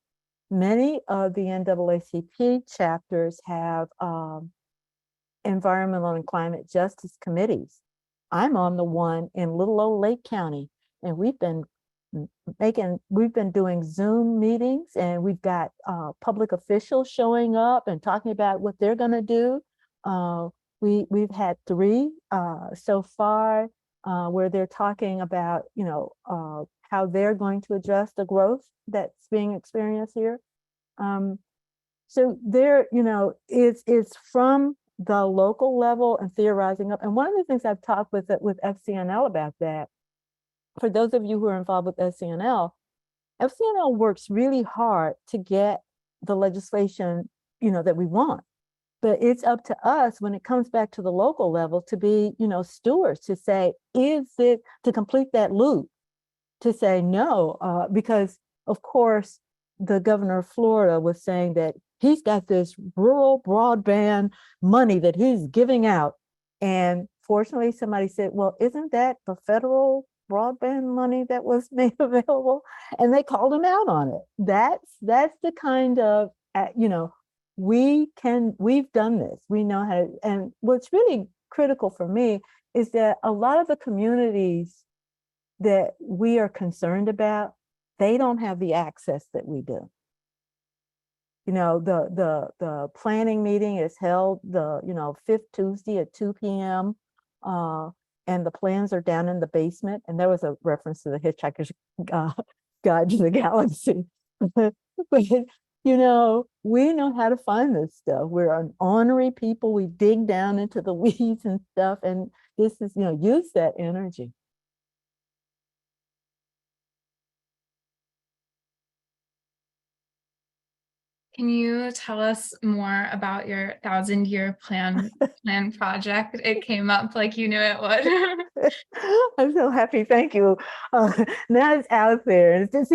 Many of the NAACP chapters have environmental and climate justice committees. I'm on the one in Little Old Lake County, and we've been doing Zoom meetings, and we've got public officials showing up and talking about what they're going to do. We've had 3 so far where they're talking about, how they're going to address the growth that's being experienced here. So there, it's from the local level and theorizing up. And one of the things I've talked with FCNL about that, for those of you who are involved with FCNL works really hard to get the legislation, that we want. But it's up to us when it comes back to the local level to be, stewards, to say, to complete that loop, to say no, because of course, the governor of Florida was saying that he's got this rural broadband money that he's giving out. And fortunately, somebody said, well, isn't that the federal broadband money that was made available? And they called him out on it. That's the kind of, we've done this. We know how to, and what's really critical for me is that a lot of the communities that we are concerned about, they don't have the access that we do. The planning meeting is held the 5th Tuesday at 2 p.m. And the plans are down in the basement. And there was a reference to the Hitchhiker's Guide to the Galaxy. But we know how to find this stuff. We're an ornery people. We dig down into the weeds and stuff. And this is, use that energy. Can you tell us more about your 1,000-year plan project? It came up like you knew it would. I'm so happy. Thank you. Now it's out there. And this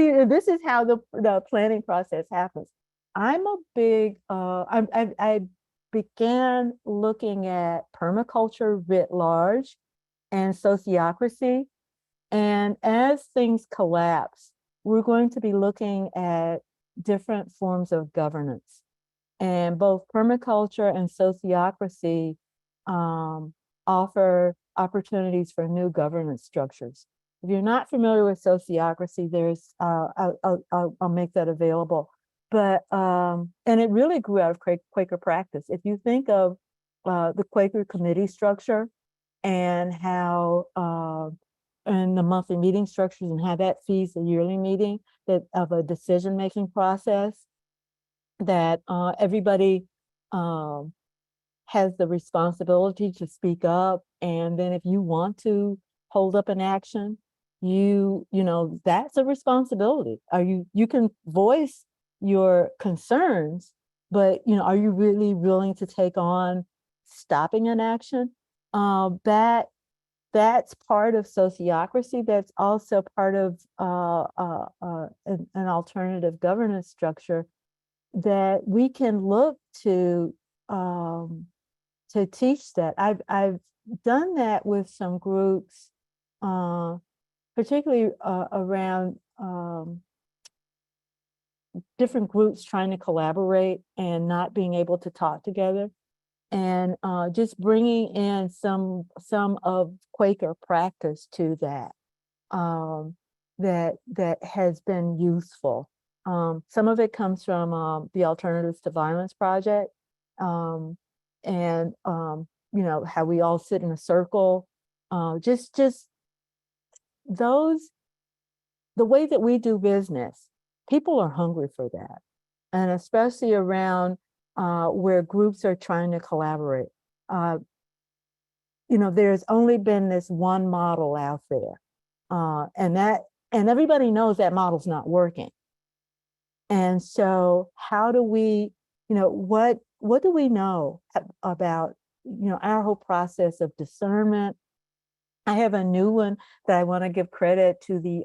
is how the planning process happens. I'm a big, I began looking at permaculture writ large and sociocracy. And as things collapse, we're going to be looking at different forms of governance. And both permaculture and sociocracy offer opportunities for new governance structures. If you're not familiar with sociocracy, there's, I'll make that available. But, and it really grew out of Quaker practice. If you think of the Quaker committee structure and how, and the monthly meeting structures and how that feeds the yearly meeting of a decision-making process, that everybody has the responsibility to speak up. And then if you want to hold up an action, that's a responsibility. You can voice your concerns, but are you really willing to take on stopping an action? That's part of sociocracy. That's also part of an alternative governance structure that we can look to teach that. I've done that with some groups, particularly around different groups trying to collaborate and not being able to talk together. And just bringing in some of Quaker practice to that, that has been useful. Some of it comes from the Alternatives to Violence Project, and how we all sit in a circle. Just the way that we do business, people are hungry for that, and especially around where groups are trying to collaborate. There's only been this one model out there, and everybody knows that model's not working. And so how do we, what do we know about our whole process of discernment. I have a new one that I want to give credit to the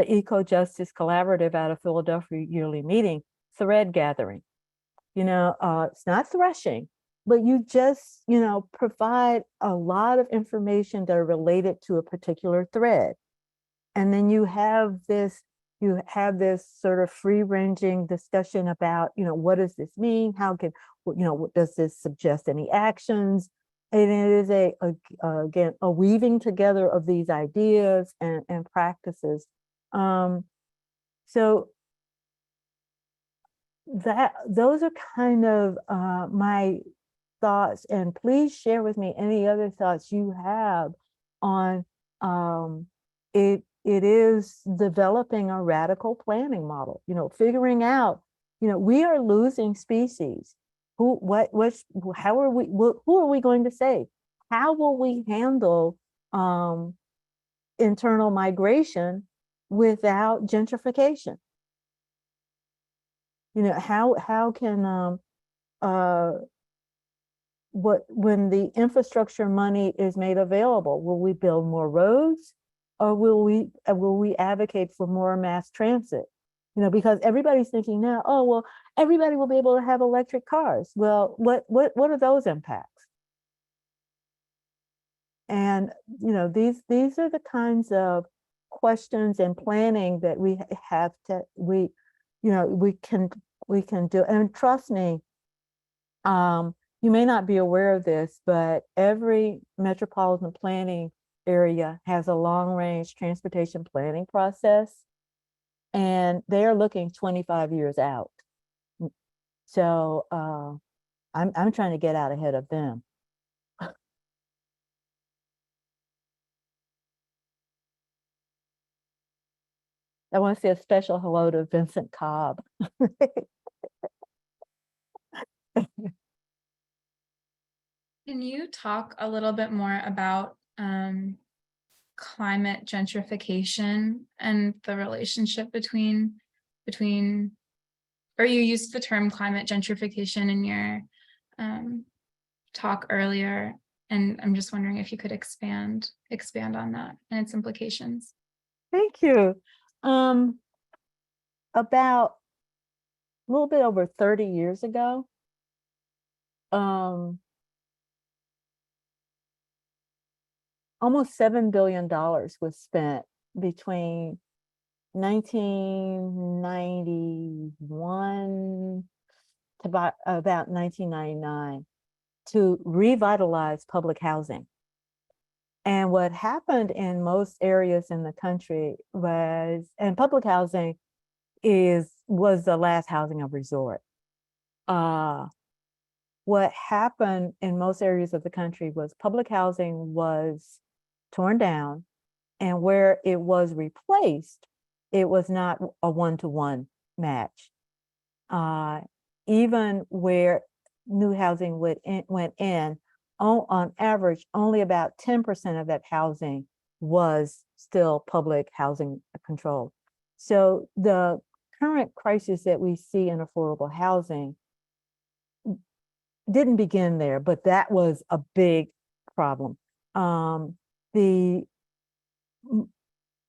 Eco Justice Collaborative out of Philadelphia yearly meeting, thread gathering. It's not threshing, but you just, provide a lot of information that are related to a particular thread. And then you have this sort of free-ranging discussion about, what does this mean? How can, does this suggest any actions? And it is again, a weaving together of these ideas and practices. So those are kind of my thoughts, and please share with me any other thoughts you have on it. It is developing a radical planning model, figuring out, we are losing species. Who are we going to save? How will we handle internal migration without gentrification? How can when the infrastructure money is made available, will we build more roads, or will we advocate for more mass transit? Because everybody's thinking now, oh well, everybody will be able to have electric cars. Well, what are those impacts? And these are the kinds of questions and planning that we have to we can do. And trust me, you may not be aware of this, but every metropolitan planning area has a long-range transportation planning process, and they are looking 25 years out. So I'm trying to get out ahead of them. I want to say a special hello to Vincent Cobb. Can you talk a little bit more about climate gentrification and the relationship between, or you used the term climate gentrification in your talk earlier, and I'm just wondering if you could expand on that and its implications. Thank you. About a little bit over 30 years ago, almost $7 billion was spent between 1991 to about 1999 to revitalize public housing. And what happened in most areas in the country was, and public housing was the last housing of resort. What happened in most areas of the country was public housing was torn down, and where it was replaced, it was not a one-to-one match. Even where new housing went in, on average, only about 10% of that housing was still public housing control. So the current crisis that we see in affordable housing didn't begin there, but that was a big problem.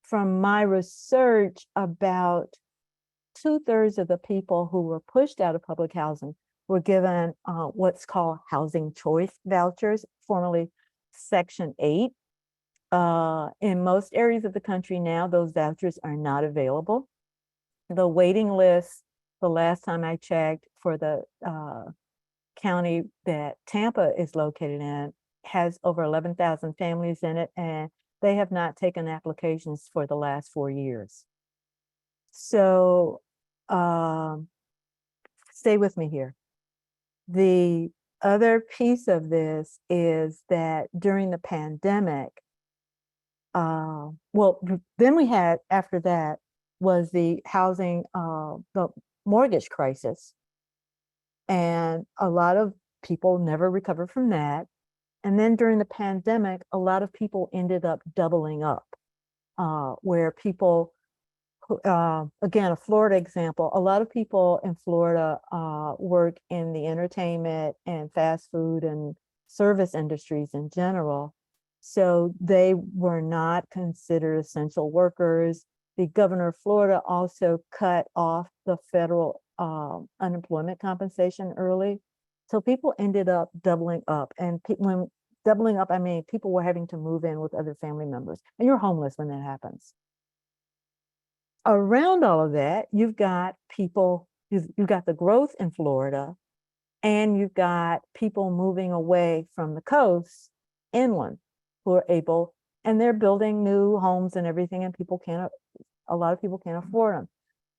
From my research, about 2/3 of the people who were pushed out of public housing were given what's called housing choice vouchers, formerly Section 8. In most areas of the country now, those vouchers are not available. The waiting list, the last time I checked, for the county that Tampa is located in, has over 11,000 families in it, and they have not taken applications for the last 4 years. So stay with me here. The other piece of this is that during the pandemic, well, then we had, after that, was the housing, the mortgage crisis. And a lot of people never recovered from that. And then during the pandemic, a lot of people ended up doubling up, where people again, a Florida example, a lot of people in Florida work in the entertainment and fast food and service industries in general. So they were not considered essential workers. The governor of Florida also cut off the federal unemployment compensation early. So people ended up doubling up. And when doubling up, I mean, people were having to move in with other family members. And you're homeless when that happens. Around all of that, you've got people, you've got the growth in Florida, and you've got people moving away from the coast inland who are able, and they're building new homes and everything, and people can't, a lot of people can't afford them.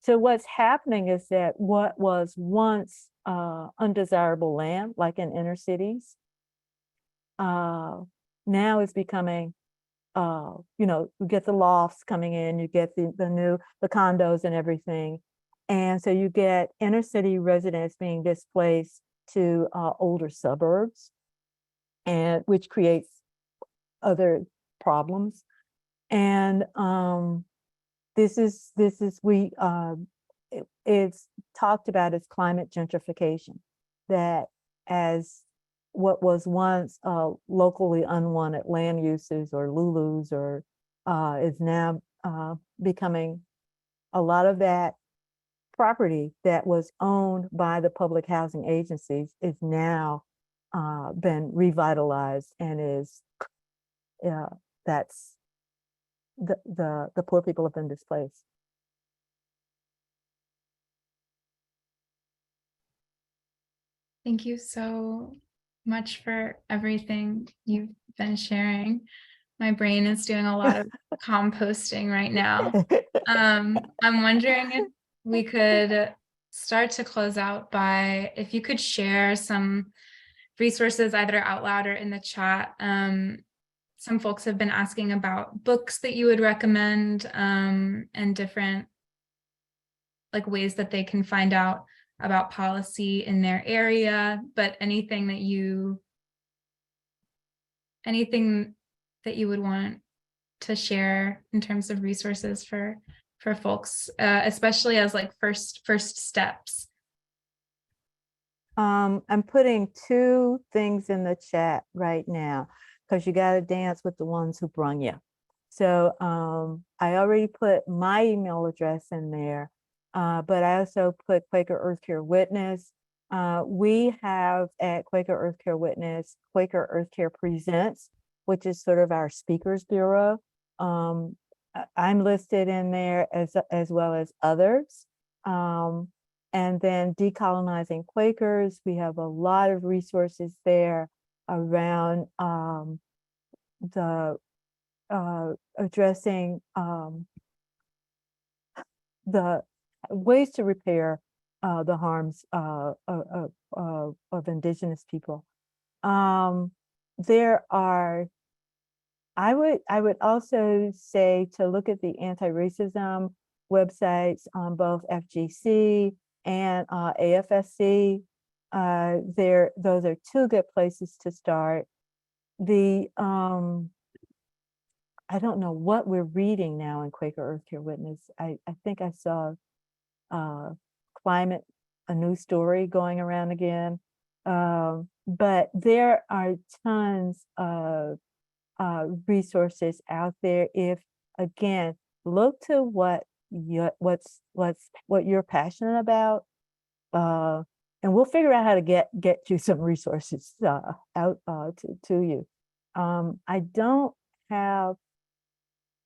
So what's happening is that what was once undesirable land, like in inner cities, now is becoming, you know, you get the lofts coming in, you get the condos and everything. And so you get inner city residents being displaced to older suburbs, and which creates other problems. And it's talked about as climate gentrification, that as what was once locally unwanted land uses or Lulus or is now becoming a lot of that property that was owned by the public housing agencies is now been revitalized and is that's the poor people have been displaced. Thank you so much for everything you've been sharing. My brain is doing a lot of composting right now. I'm wondering if we could start to close out by, if you could share some resources either out loud or in the chat. Some folks have been asking about books that you would recommend, and different like ways that they can find out about policy in their area, but anything that you would want to share in terms of resources for folks, especially as like first steps. I'm putting 2 things in the chat right now, because you got to dance with the ones who brung you. So I already put my email address in there, but I also put Quaker Earth Care Witness. We have at Quaker Earth Care Witness, Quaker Earth Care Presents, which is sort of our speakers bureau. I'm listed in there as well as others. And then Decolonizing Quakers, we have a lot of resources there around addressing the ways to repair the harms of Indigenous people. There are, I would also say to look at the anti-racism websites on both FGC and AFSC. Those are 2 good places to start. I don't know what we're reading now in Quaker Earth Care Witness. I think I saw climate, a new story going around again. But there are tons of resources out there. If, again, look to what you're passionate about, and we'll figure out how to get you some resources out to you. I don't have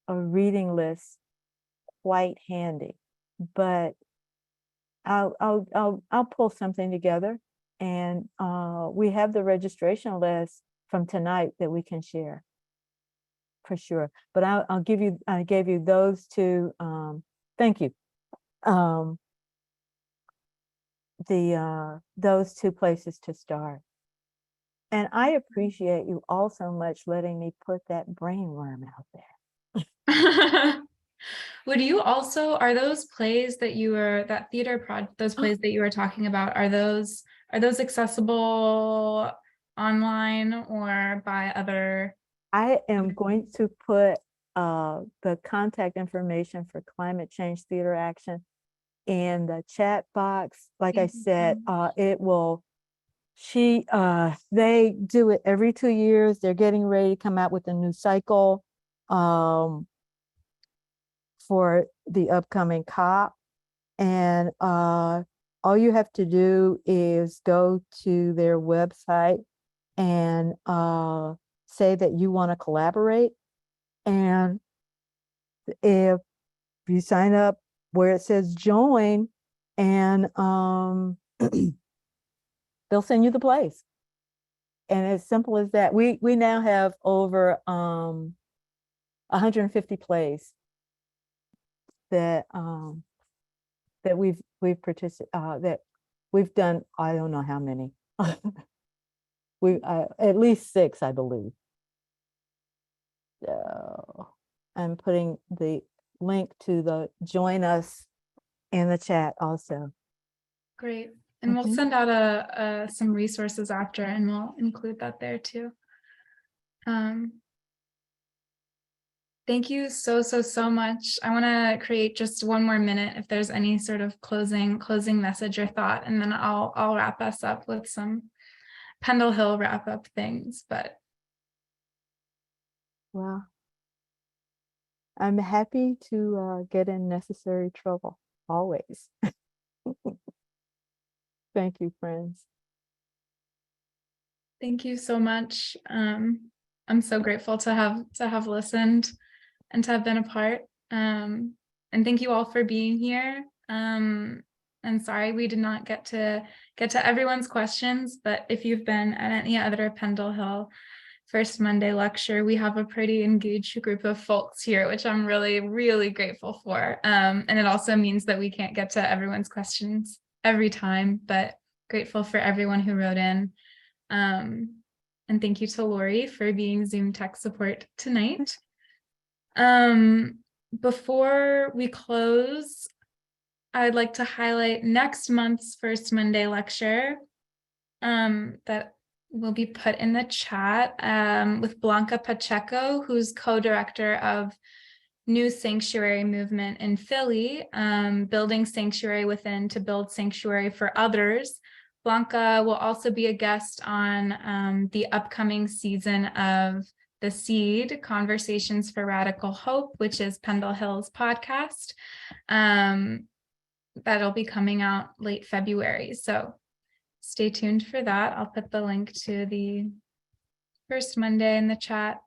a reading list quite handy, but I'll pull something together, and we have the registration list from tonight that we can share for sure. But I gave you those 2. Thank you. Those 2 places to start. And I appreciate you all so much letting me put that brainworm out there. Would you also, are those plays that you were, that theater project, those plays that you were talking about, are those accessible online or by other? I am going to put the contact information for climate change theater action in the chat box. Like I Thank you so said, much. they do it every 2 years. They're getting ready to come out with a new cycle for the upcoming COP. And all you have to do is go to their website and say that you want to collaborate. And if you sign up where it says join, and they'll send you the place. And as simple as that. We now have over 150 plays that that we've that we've done. I don't know how many. We at least 6, I believe. So I'm putting the link to the join us in the chat also. Great. And we'll send out some resources after, and we'll include that there too. Thank you so much. I want to create just one more minute if there's any sort of closing message or thought, and then I'll wrap us up with some Pendle Hill wrap up things. But well, I'm happy to get in necessary trouble always. Thank you, friends. thank you so much. I'm so grateful to have listened and to have been a part. And thank you all for being here. And sorry we did not get to everyone's questions, but if you've been at any other Pendle Hill First Monday lecture, we have a pretty engaged group of folks here, which I'm really grateful for. And it also means that we can't get to everyone's questions every time, but grateful for everyone who wrote in. And thank you to Lori for being Zoom tech support tonight. Before we close, I'd like to highlight next month's First Monday lecture that will be put in the chat with Blanca Pacheco, who's co-director of New Sanctuary Movement in Philly, Building Sanctuary Within to Build Sanctuary for Others. Blanca will also be a guest on the upcoming season of The Seed, Conversations for Radical Hope, which is Pendle Hill's podcast. That'll be coming out late February. So stay tuned for that. I'll put the link to the First Monday in the chat.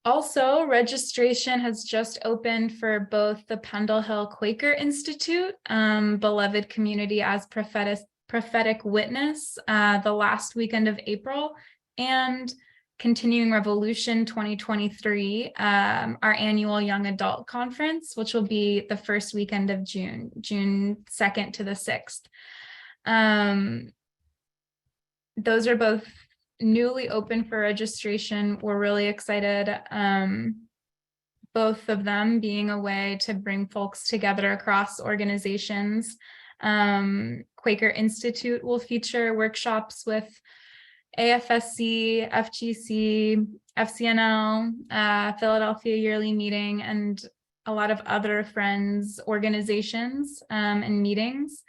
Also, registration has just opened for both the Pendle Hill Quaker Institute, Beloved Community as Prophetic Witness, the last weekend of April, and Continuing Revolution 2023, our annual Young Adult Conference, which will be the first weekend of June 2nd to the 6th. Those are both newly open for registration. We're really excited. Both of them being a way to bring folks together across organizations. Quaker Institute will feature workshops with AFSC, FGC, FCNL, Philadelphia Yearly Meeting, and a lot of other friends, organizations, and meetings.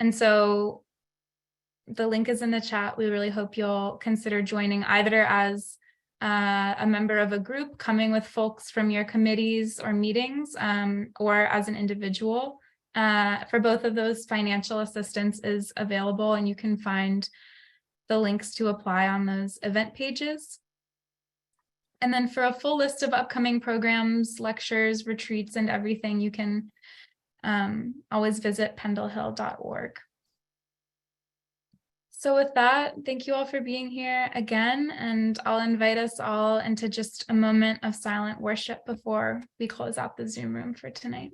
And so the link is in the chat. We really hope you'll consider joining either as a member of a group, coming with folks from your committees or meetings, or as an individual. For both of those, financial assistance is available, and you can find the links to apply on those event pages. And then for a full list of upcoming programs, lectures, retreats, and everything, you can always visit pendlehill.org. So with that, thank you all for being here again, and I'll invite us all into just a moment of silent worship before we close out the Zoom room for tonight.